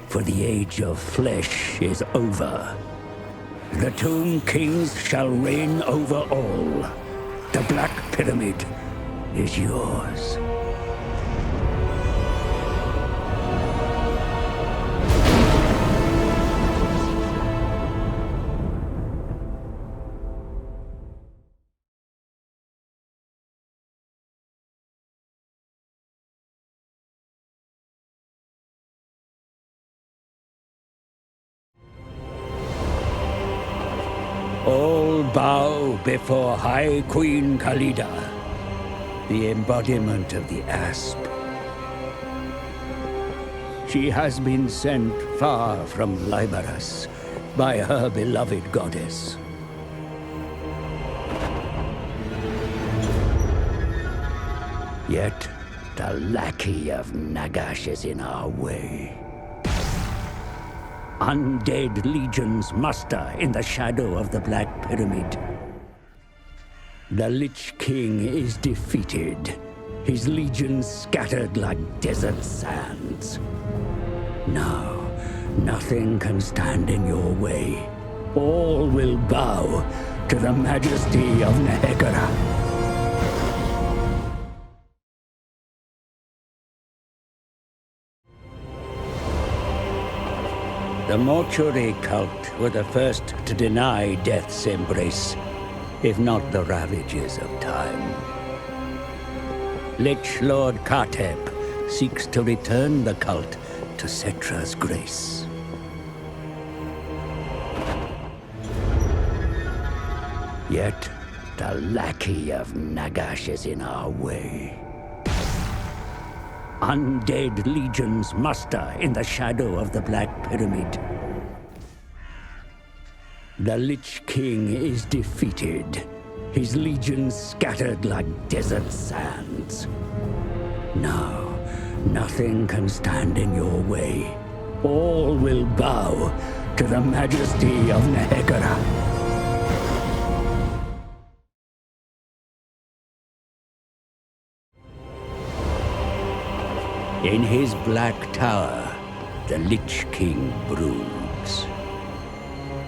for the age of flesh is over. The Tomb Kings shall reign over all. The Black Pyramid is yours. All bow before High Queen Khalida, the embodiment of the Asp. She has been sent far from Liberus by her beloved goddess. Yet, the lackey of Nagash is in our way. Undead legions muster in the shadow of the Black Pyramid. The Lich King is defeated. His legions scattered like desert sands. Now, nothing can stand in your way. All will bow to the majesty of Nehekara. The mortuary cult were the first to deny death's embrace, if not the ravages of time. Lich Lord Khatep seeks to return the cult to Settra's grace. Yet, the lackey of Nagash is in our way. Undead legions muster in the shadow of the Black Pyramid. The Lich King is defeated. His legions scattered like desert sands. Now, nothing can stand in your way. All will bow to the majesty of Nehekara. In his black tower, the Lich King broods.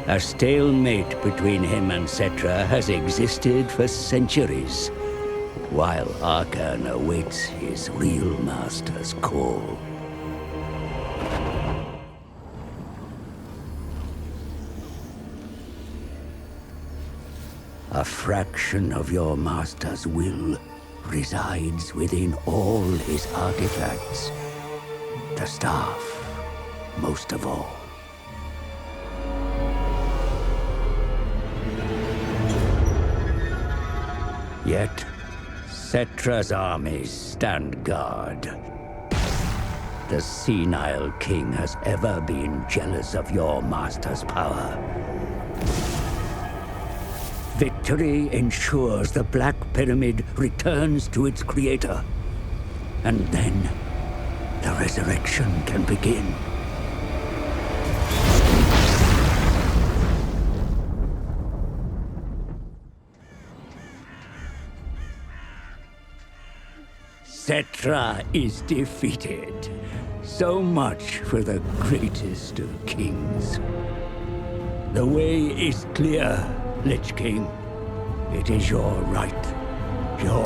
A stalemate between him and Settra has existed for centuries, while Arkhan awaits his real master's call. A fraction of your master's will resides within all his artifacts. The staff, most of all. Yet, Settra's armies stand guard. The senile king has ever been jealous of your master's power. Victory ensures the Black Pyramid returns to its creator. And then, the resurrection can begin. Settra is defeated. So much for the greatest of kings. The way is clear, Lich King. It is your right, your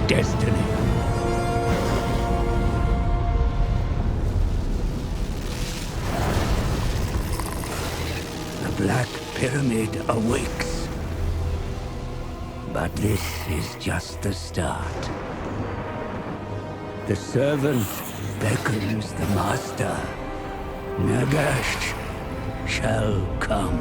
destiny. The Black Pyramid awakes. But this is just the start. The servant beckons the master. Nagash shall come.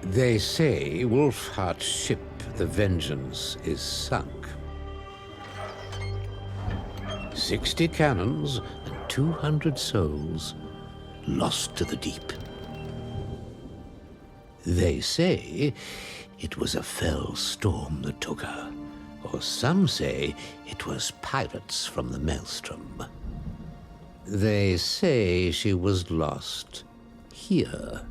They say Wulfhart's ship, the Vengeance, is sunk. 60 cannons and 200 souls lost to the deep. They say it was a fell storm that took her, or some say it was pirates from the Maelstrom. They say she was lost here,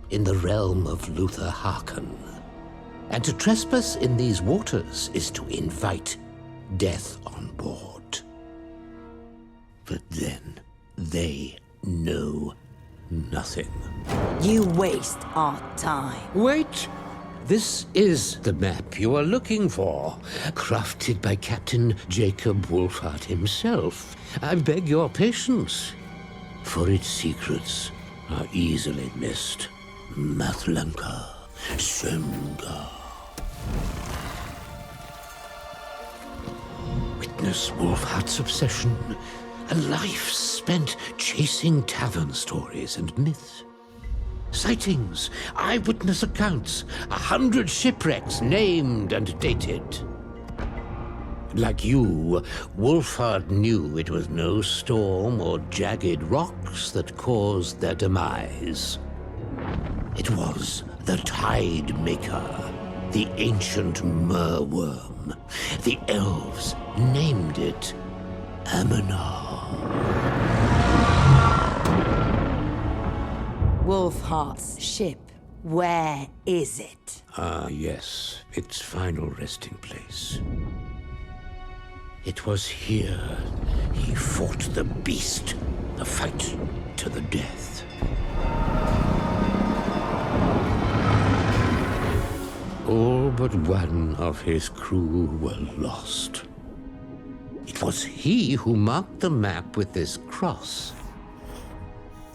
in the realm of Luthor Harkon. And to trespass in these waters is to invite death on board. But then they know nothing. You waste our time. Wait! This is the map you are looking for, crafted by Captain Jacob Wulfhart himself. I beg your patience, for its secrets are easily missed. Mathlanka, Semga. Witness Wulfhart's obsession, a life spent chasing tavern stories and myths. Sightings, eyewitness accounts, 100 shipwrecks named and dated. Like you, Wulfhart knew it was no storm or jagged rocks that caused their demise. It was the Tide Maker, the ancient merworm. The elves named it Amanar. Wulfhart's ship, where is it? Ah, yes, its final resting place. It was here he fought the beast, a fight to the death. All but one of his crew were lost. It was he who marked the map with this cross.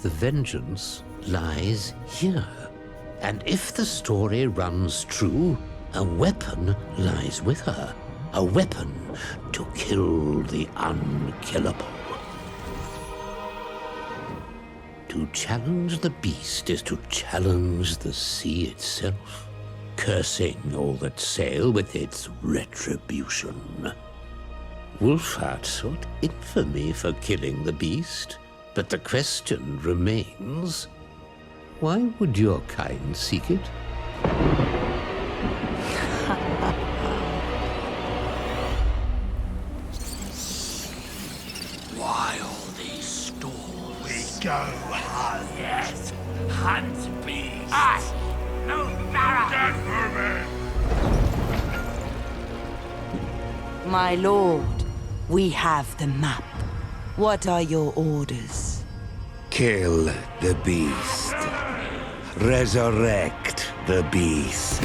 The vengeance lies here. And if the story runs true, a weapon lies with her. A weapon to kill the unkillable. To challenge the beast is to challenge the sea itself, cursing all that sail with its retribution. Wulfhart sought infamy for killing the beast, but the question remains, why would your kind seek it? Why all these stalls? We go hunt. Yes, hunt beasts. Us, no Thara. Death vermin. My lord, we have the map. What are your orders? Kill the beast. Resurrect the beast.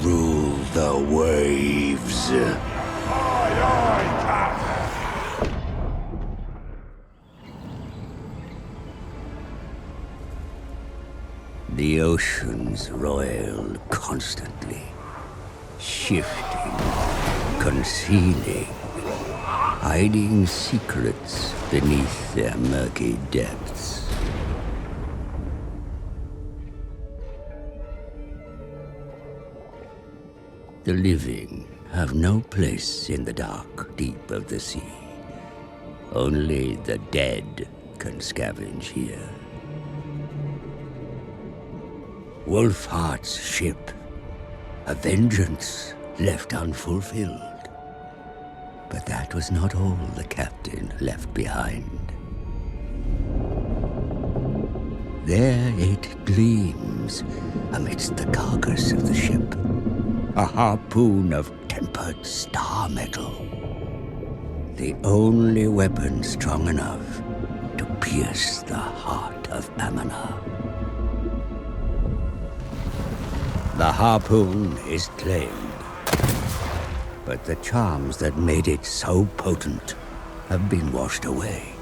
Rule the waves. The oceans roil constantly, shifting, concealing, hiding secrets beneath their murky depths. The living have no place in the dark deep of the sea. Only the dead can scavenge here. Wulfhart's ship, a vengeance left unfulfilled. But that was not all the captain left behind. There it gleams amidst the carcass of the ship, a harpoon of tempered star metal. The only weapon strong enough to pierce the heart of Amanar. The harpoon is claimed, but the charms that made it so potent have been washed away.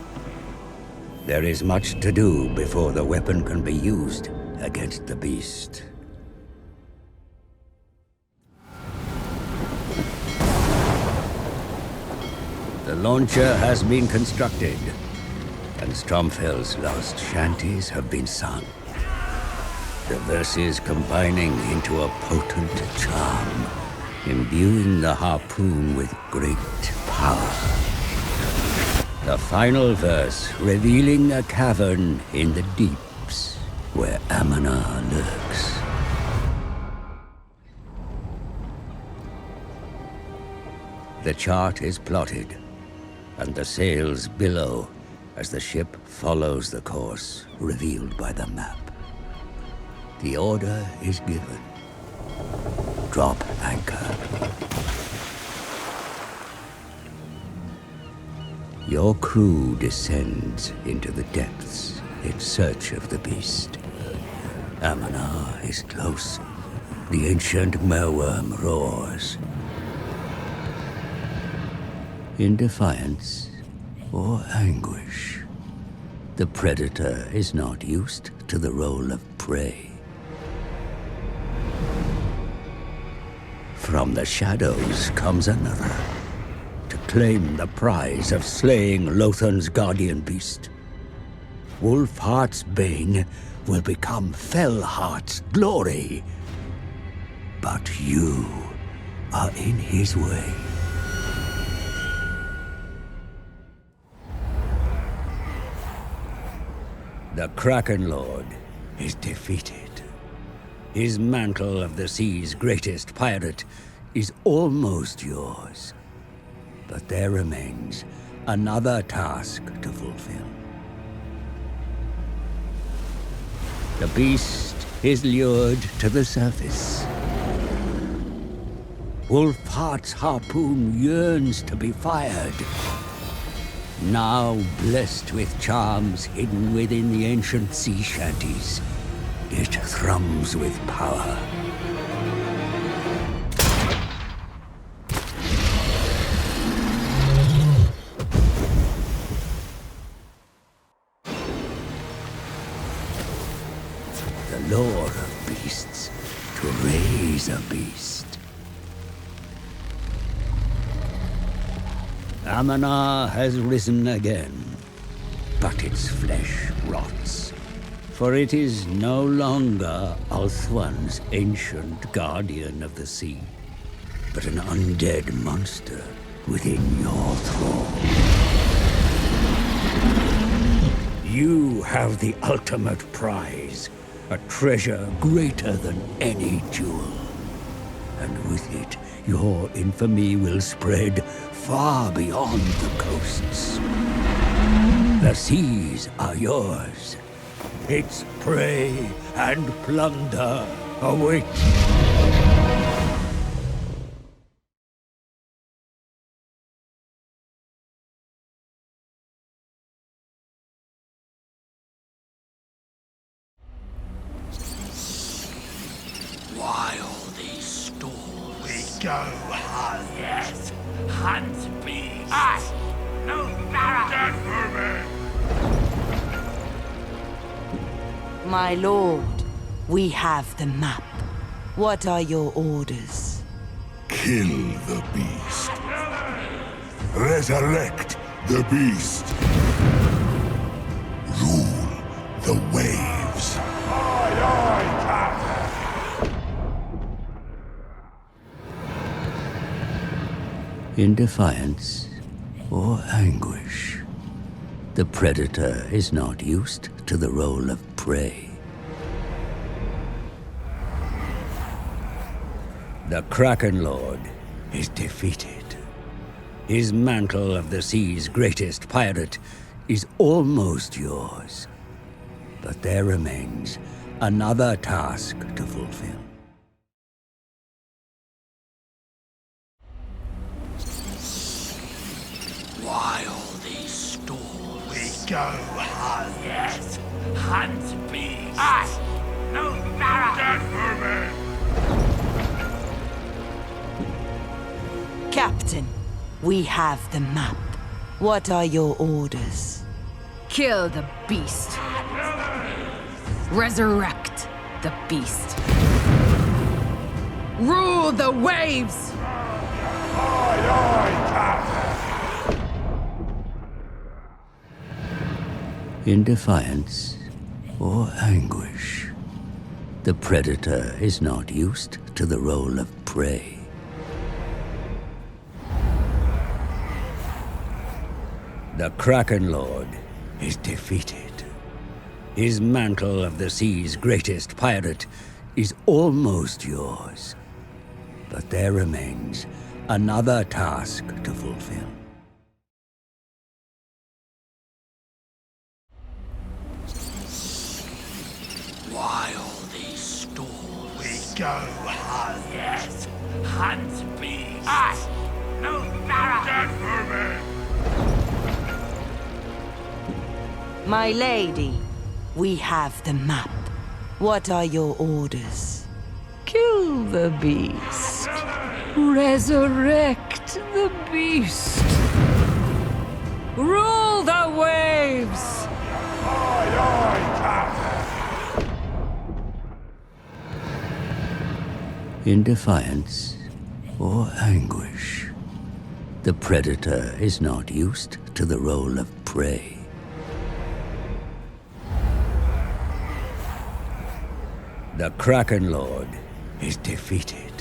There is much to do before the weapon can be used against the beast. The launcher has been constructed, and Stromfeld's lost shanties have been sung. the verses combining into a potent charm, imbuing the harpoon with great power. The final verse revealing a cavern in the deeps where Amana lurks. The chart is plotted, and the sails billow as the ship follows the course revealed by the map. The order is given. Drop anchor. Your crew descends into the depths in search of the beast. Amana is close. The ancient mereworm roars. In defiance or anguish, the predator is not used to the role of prey. From the shadows comes another, to claim the prize of slaying Lothan's guardian beast. Wulfhart's bane will become Fellheart's glory. But you are in his way. The Kraken Lord is defeated. His mantle of the sea's greatest pirate is almost yours. But there remains another task to fulfill. The beast is lured to the surface. Wulfhart's harpoon yearns to be fired. Now blessed with charms hidden within the ancient sea shanties, it thrums with power. The lore of beasts to raise a beast. Amana has risen again, but its flesh rots. For it is no longer Ulthuan's ancient guardian of the sea, but an undead monster within your thrall. You have the ultimate prize, a treasure greater than any jewel. And with it, your infamy will spread far beyond the coasts. The seas are yours. Its prey and plunder await. Why all these stalls? We go hunt. Yes, hunt beasts. Us, no Deathmaster. My lord, we have the map. What are your orders? Kill the beast. Resurrect the beast. Rule the waves. Aye, aye, Captain. In defiance or anguish, the predator is not used to the role of prey. The Kraken Lord is defeated. His mantle of the sea's greatest pirate is almost yours. But there remains another task to fulfill. Why all these stalls? We go hunt. Yes, hunt beasts. Us, no Deathmaster. Captain, we have the map. What are your orders? Kill the beast. Resurrect the beast. Rule the waves! Aye, aye, Captain. In defiance or anguish, The predator is not used to the role of prey. The Kraken Lord is defeated. His mantle of the sea's greatest pirate is almost yours. But there remains another task to fulfill. Why all these stalls? We go hunt. Yes, hunt beasts. Us, no Deathmaster. My lady, we have the map. What are your orders? Kill the beast. Resurrect the beast. Rule the waves. In defiance or anguish, the predator is not used to the role of prey. The Kraken Lord is defeated.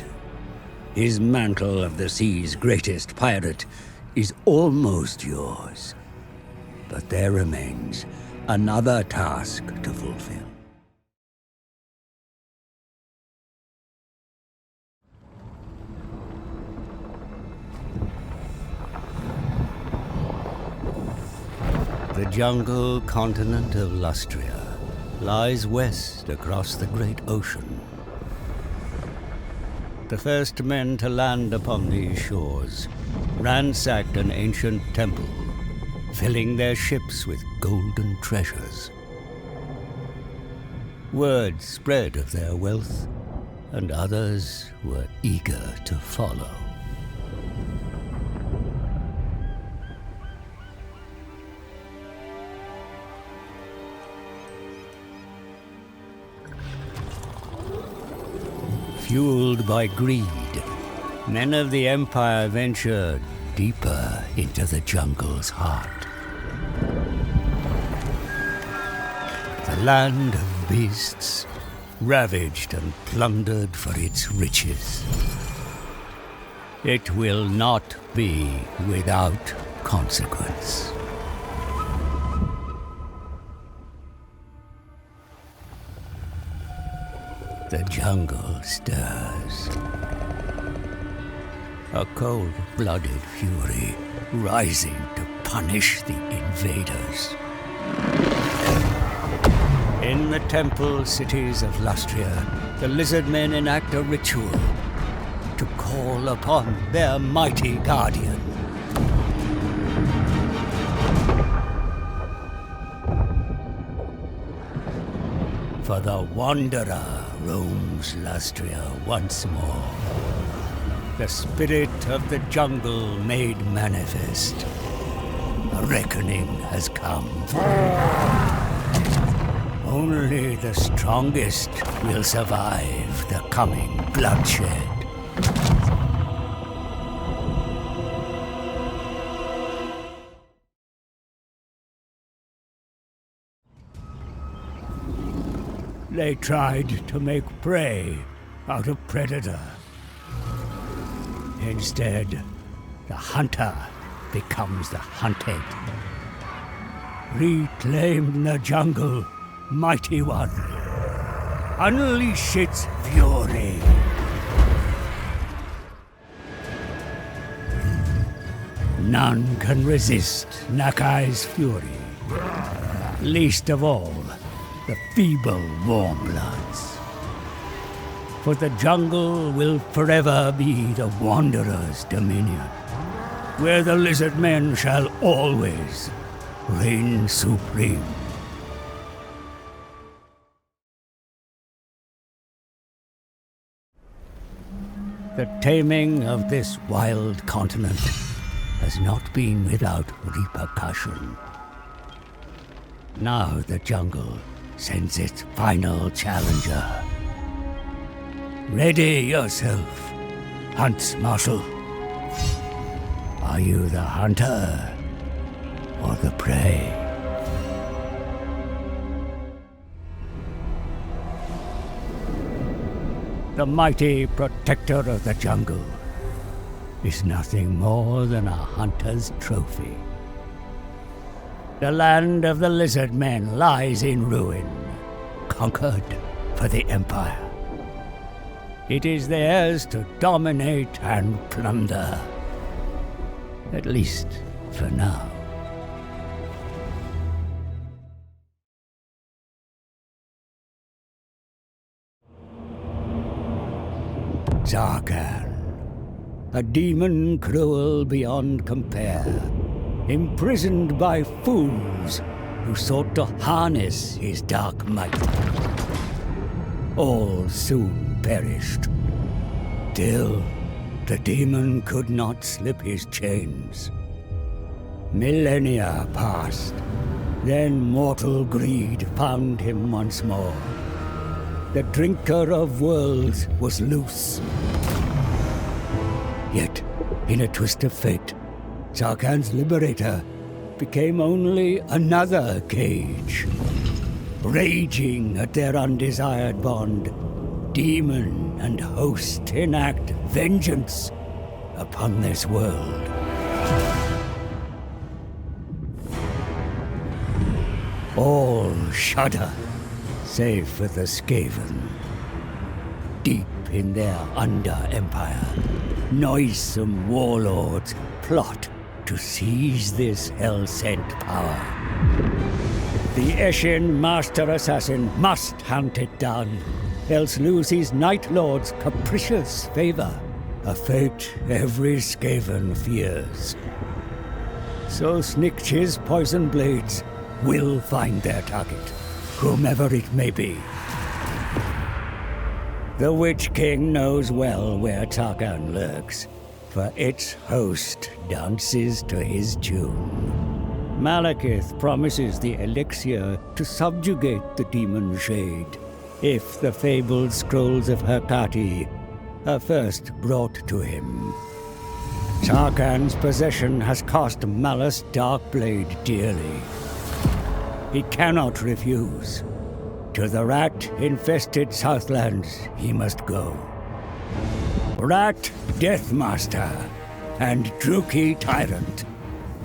His mantle of the sea's greatest pirate is almost yours. But there remains another task to fulfill. The jungle continent of Lustria lies west across the great ocean. The first men to land upon these shores ransacked an ancient temple, filling their ships with golden treasures. Word spread of their wealth, and others were eager to follow. Fueled by greed, men of the Empire ventured deeper into the jungle's heart. The land of beasts, ravaged and plundered for its riches. It will not be without consequence. The jungle stirs. A cold-blooded fury rising to punish the invaders. In the temple cities of Lustria, the Lizardmen enact a ritual to call upon their mighty guardian. For the Wanderer roams Lustria once more. The spirit of the jungle made manifest. A reckoning has come. Only the strongest will survive the coming bloodshed. They tried to make prey out of predator. Instead, the hunter becomes the hunted. Reclaim the jungle, mighty one. Unleash its fury. None can resist Nakai's fury. Least of all, the feeble warmbloods. For the jungle will forever be the Wanderer's dominion, where the Lizardmen shall always reign supreme. The taming of this wild continent has not been without repercussion. Now the jungle sends its final challenger. Ready yourself, Hunts Marshal. Are you the hunter or the prey? the mighty protector of the jungle, is nothing more than a hunter's trophy. The land of the Lizardmen lies in ruin, conquered for the Empire. It is theirs to dominate and plunder. At least for now. Arkhan, a demon cruel beyond compare, imprisoned by fools who sought to harness his dark might. All soon perished. Still, the demon could not slip his chains. Millennia passed, then mortal greed found him once more. The drinker of worlds was loose. Yet, in a twist of fate, Arkhan's liberator became only another cage. Raging at their undesired bond, demon and host enact vengeance upon this world. All shudder, save for the Skaven. Deep in their under-empire, noisome warlords plot to seize this hell-sent power. The Eshin Master Assassin must hunt it down, else lose his Night Lord's capricious favor, a fate every Skaven fears. So Snikch's poison blades will find their target, whomever it may be. The Witch King knows well where Arkhan lurks, for its host dances to his tune. Malekith promises the elixir to subjugate the demon shade, if the fabled scrolls of Hecate are first brought to him. Arkhan's possession has cost Malus Darkblade dearly. He cannot refuse. To the rat-infested Southlands he must go. Rat Deathmaster and Druki Tyrant,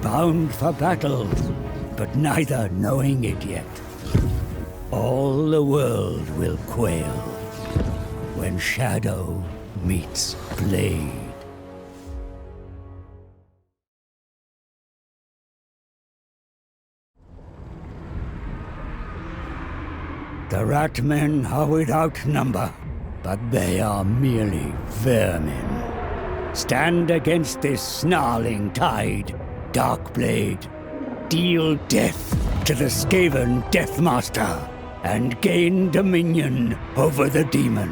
bound for battle, but neither knowing it yet. All the world will quail when shadow meets blade. The Ratmen are without number, but they are merely vermin. Stand against this snarling tide, Darkblade. Deal death to the Skaven Deathmaster, and gain dominion over the demon.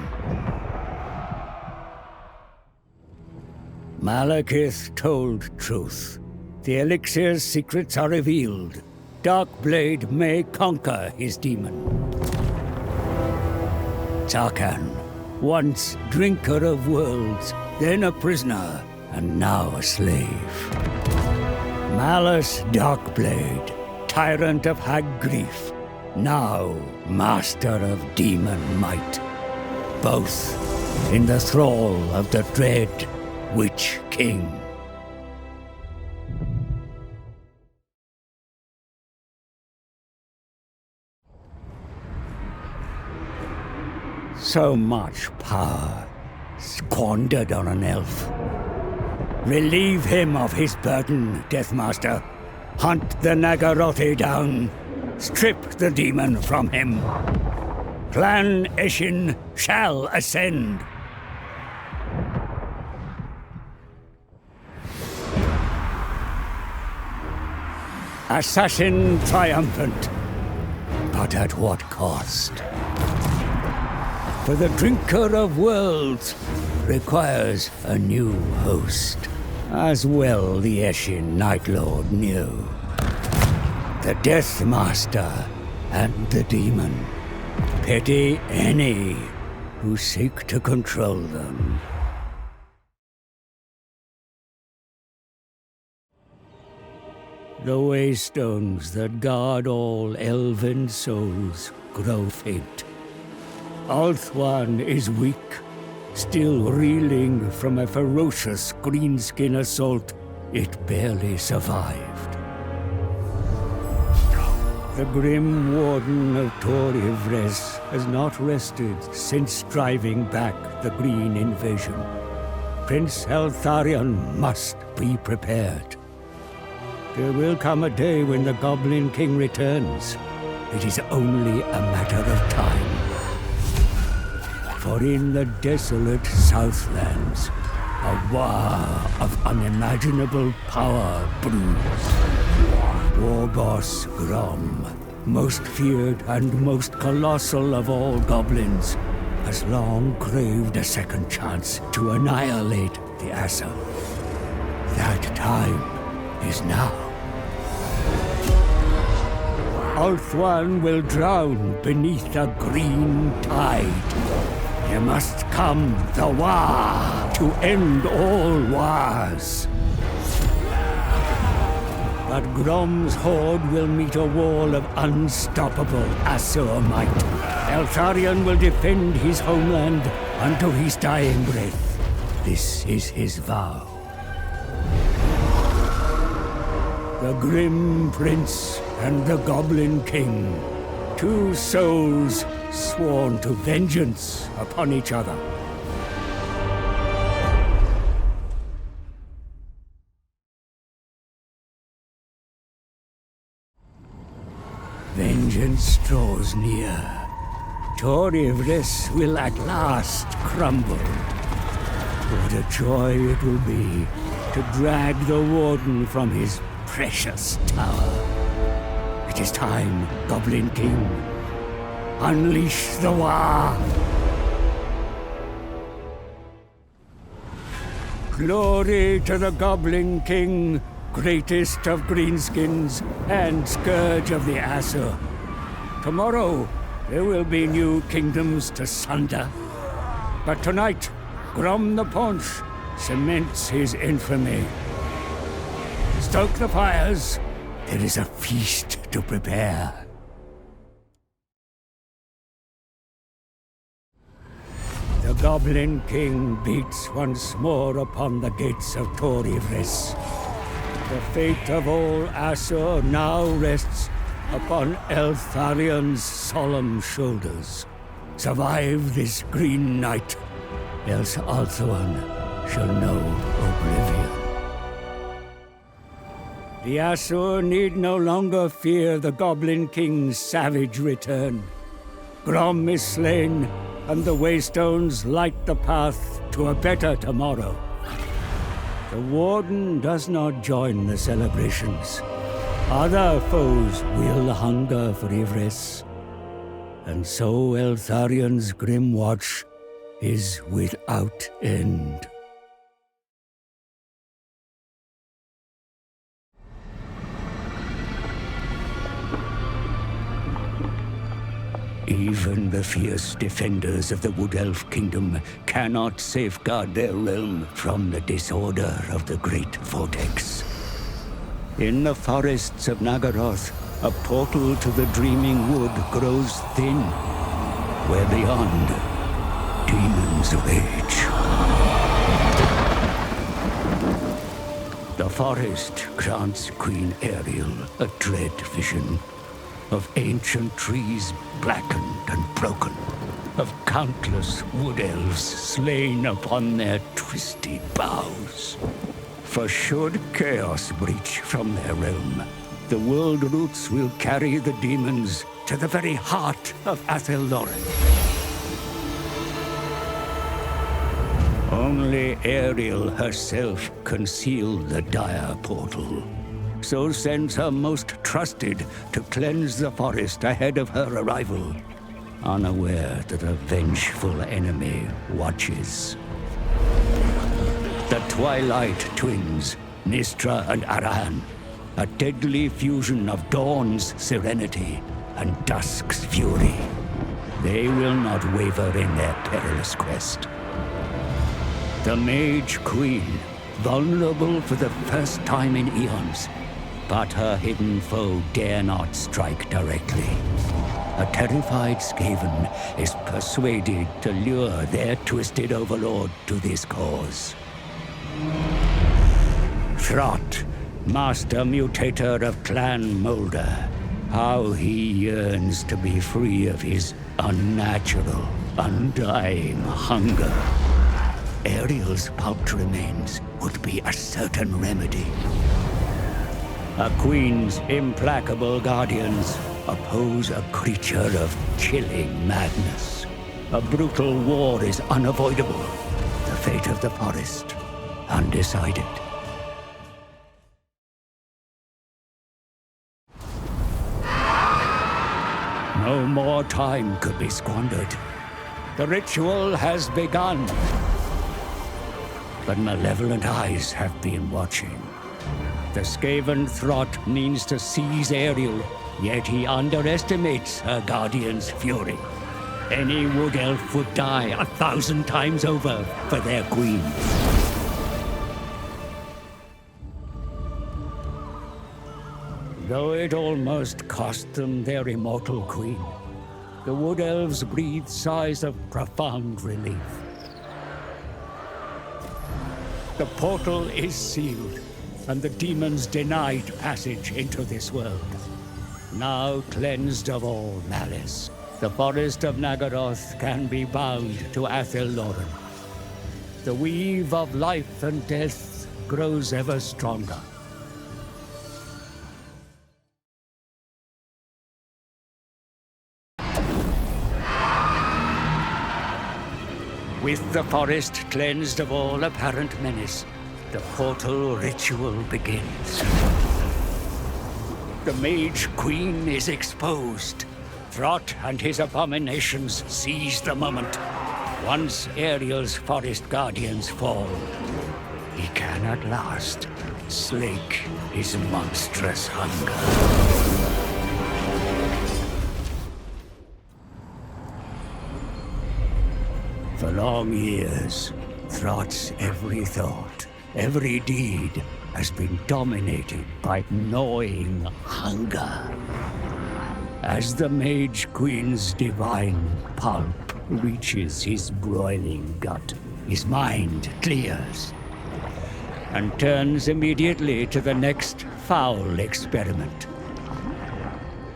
Malekith told truth. The elixir's secrets are revealed. Darkblade may conquer his demon. Arkhan, once drinker of worlds, then a prisoner, and now a slave. Malus Darkblade, tyrant of hag grief, now master of demon might. Both in the thrall of the dread Witch King. So much power squandered on an elf. Relieve him of his burden, Deathmaster. Hunt the Nagarothi down. Strip the demon from him. Clan Eshin shall ascend. Assassin triumphant, but at what cost? For the Drinker of Worlds requires a new host, as well the Eshin Night Lord knew. The Deathmaster and the Demon pity any who seek to control them. The waystones that guard all elven souls grow faint. Ulthuan is weak, Still reeling from a ferocious greenskin assault, it barely survived. The grim Warden of Tor-Ivres has not rested since driving back the Green Invasion. Prince Eltharion must be prepared. There will come a day when the Goblin King returns. It is only a matter of time. For in the desolate Southlands, a war of unimaginable power brews. War boss Grom, most feared and most colossal of all goblins, has long craved a second chance to annihilate the Asa. That time is now. Ulthuan will drown beneath a green tide. There must come the war to end all wars. But Grom's horde will meet a wall of unstoppable Asur might. Eltharion will defend his homeland unto his dying breath. This is his vow. The Grim Prince and the Goblin King, two souls sworn to vengeance upon each other. Vengeance draws near. Tor-Ivres will at last crumble. What a joy it will be to drag the Warden from his precious tower. It is time, Goblin King. Unleash the war! Glory to the Goblin King, greatest of greenskins and scourge of the Asur. Tomorrow, there will be new kingdoms to sunder. But tonight, Grom the Paunch cements his infamy. Stoke the fires. There is a feast to prepare. The Goblin King beats once more upon the gates of Tor-Ivres. The fate of all Asur now rests upon Eltharion's solemn shoulders. Survive this green night, else Ulthuan shall know oblivion. The Asur need no longer fear the Goblin King's savage return. Grom is slain, and the Waystones light the path to a better tomorrow. The Warden does not join the celebrations. Other foes will hunger for Ivres. And so Eltharion's grim watch is without end. Even the fierce defenders of the Wood Elf Kingdom cannot safeguard their realm from the disorder of the Great Vortex. In the forests of Nagaroth, a portal to the Dreaming Wood grows thin, where beyond, demons rage. The forest grants Queen Ariel a dread vision of ancient trees blackened and broken, of countless wood elves slain upon their twisted boughs. For should chaos breach from their realm, the world roots will carry the demons to the very heart of Atheloren. Only Ariel herself can seal the dire portal. So sends her most trusted to cleanse the forest ahead of her arrival, unaware that a vengeful enemy watches. The Twilight twins, Nistra and Arkhan, a deadly fusion of dawn's serenity and dusk's fury. They will not waver in their perilous quest. The Mage Queen, vulnerable for the first time in eons, but her hidden foe dare not strike directly. a terrified Skaven is persuaded to lure their twisted overlord to this cause. Throt, master mutator of Clan Moulder. How he yearns to be free of his unnatural, undying hunger. Ariel's pulped remains would be a certain remedy. A queen's implacable guardians oppose a creature of chilling madness. A brutal war is unavoidable. The fate of the forest, undecided. No more time could be squandered. The ritual has begun. But malevolent eyes have been watching. The Skaven Throt means to seize Ariel, yet he underestimates her guardian's fury. Any wood elf would die 1,000 times over for their queen. Though it almost cost them their immortal queen, the wood elves breathe sighs of profound relief. The portal is sealed, and the demons denied passage into this world. Now cleansed of all malice, the forest of Nagaroth can be bound to Athelloren. The weave of life and death grows ever stronger. With the forest cleansed of all apparent menace, the portal ritual begins. The Mage Queen is exposed. Throt and his abominations seize the moment. Once Ariel's forest guardians fall, he can at last slake his monstrous hunger. For long years, Throt's every thought, every deed has been dominated by gnawing hunger. As the Mage Queen's divine pulp reaches his broiling gut, his mind clears and turns immediately to the next foul experiment.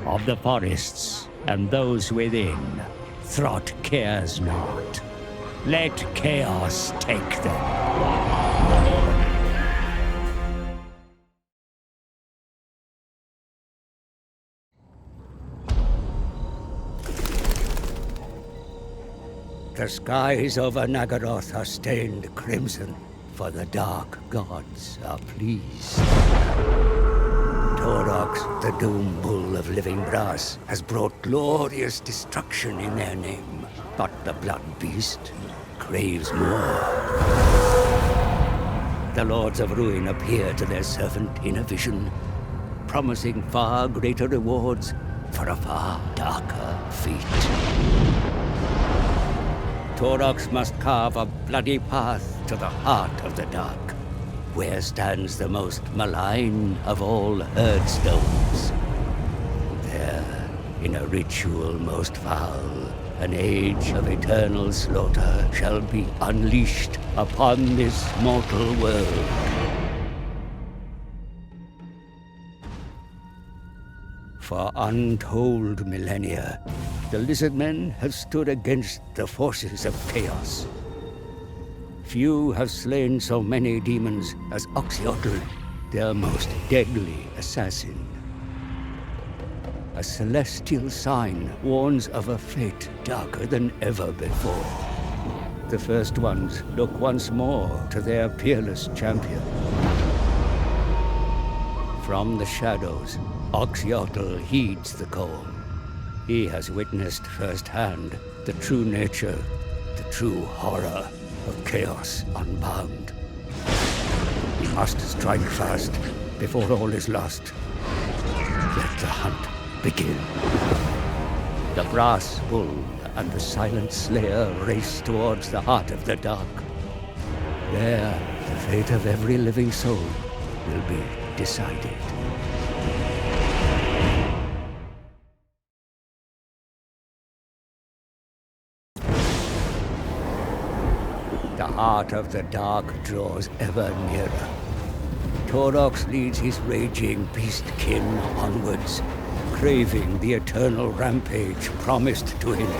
Of the forests and those within, Throt cares not. Let chaos take them. The skies over Nagaroth are stained crimson, for the dark gods are pleased. Taurox, the doom bull of living brass, has brought glorious destruction in their name, but the blood beast craves more. The Lords of Ruin appear to their servant in a vision, promising far greater rewards for a far darker feat. Taurox must carve a bloody path to the heart of the dark, where stands the most malign of all Erdstones. There, in a ritual most foul, an age of eternal slaughter shall be unleashed upon this mortal world. For untold millennia, the Lizardmen have stood against the forces of chaos. Few have slain so many demons as Oxyotl, their most deadly assassin. A celestial sign warns of a fate darker than ever before. The first ones look once more to their peerless champion. From the shadows, Oxyotl heeds the call. He has witnessed firsthand the true nature, the true horror of chaos unbound. He must strike fast before all is lost. Let the hunt begin. The brass bull and the silent slayer race towards the heart of the dark. There, the fate of every living soul will be decided. heart of the dark draws ever nearer. Taurox leads his raging beast-kin onwards, craving the eternal rampage promised to him.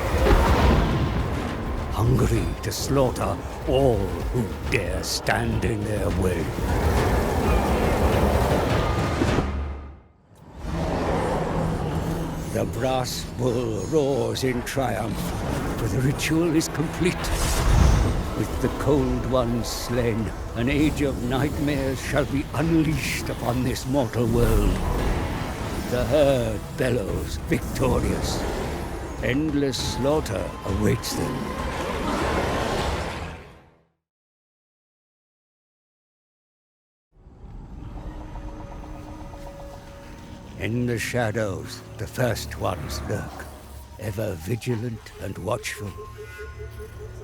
Hungry to slaughter all who dare stand in their way. The brass bull roars in triumph, for the ritual is complete. With the cold ones slain, an age of nightmares shall be unleashed upon this mortal world. The herd bellows victorious. Endless slaughter awaits them. In the shadows, the first ones lurk, ever vigilant and watchful.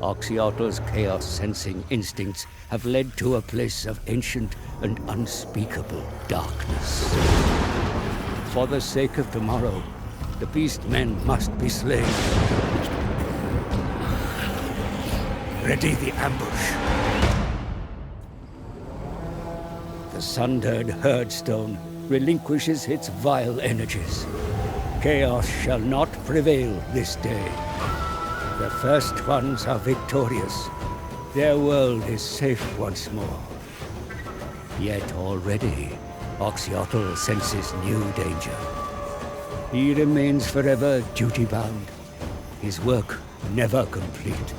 Oxyotl's chaos-sensing instincts have led to a place of ancient and unspeakable darkness. For the sake of tomorrow, the beast men must be slain. Ready the ambush. The sundered herdstone relinquishes its vile energies. Chaos shall not prevail this day. The first ones are victorious. Their world is safe once more. Yet already, Oxyotl senses new danger. He remains forever duty-bound, his work never complete.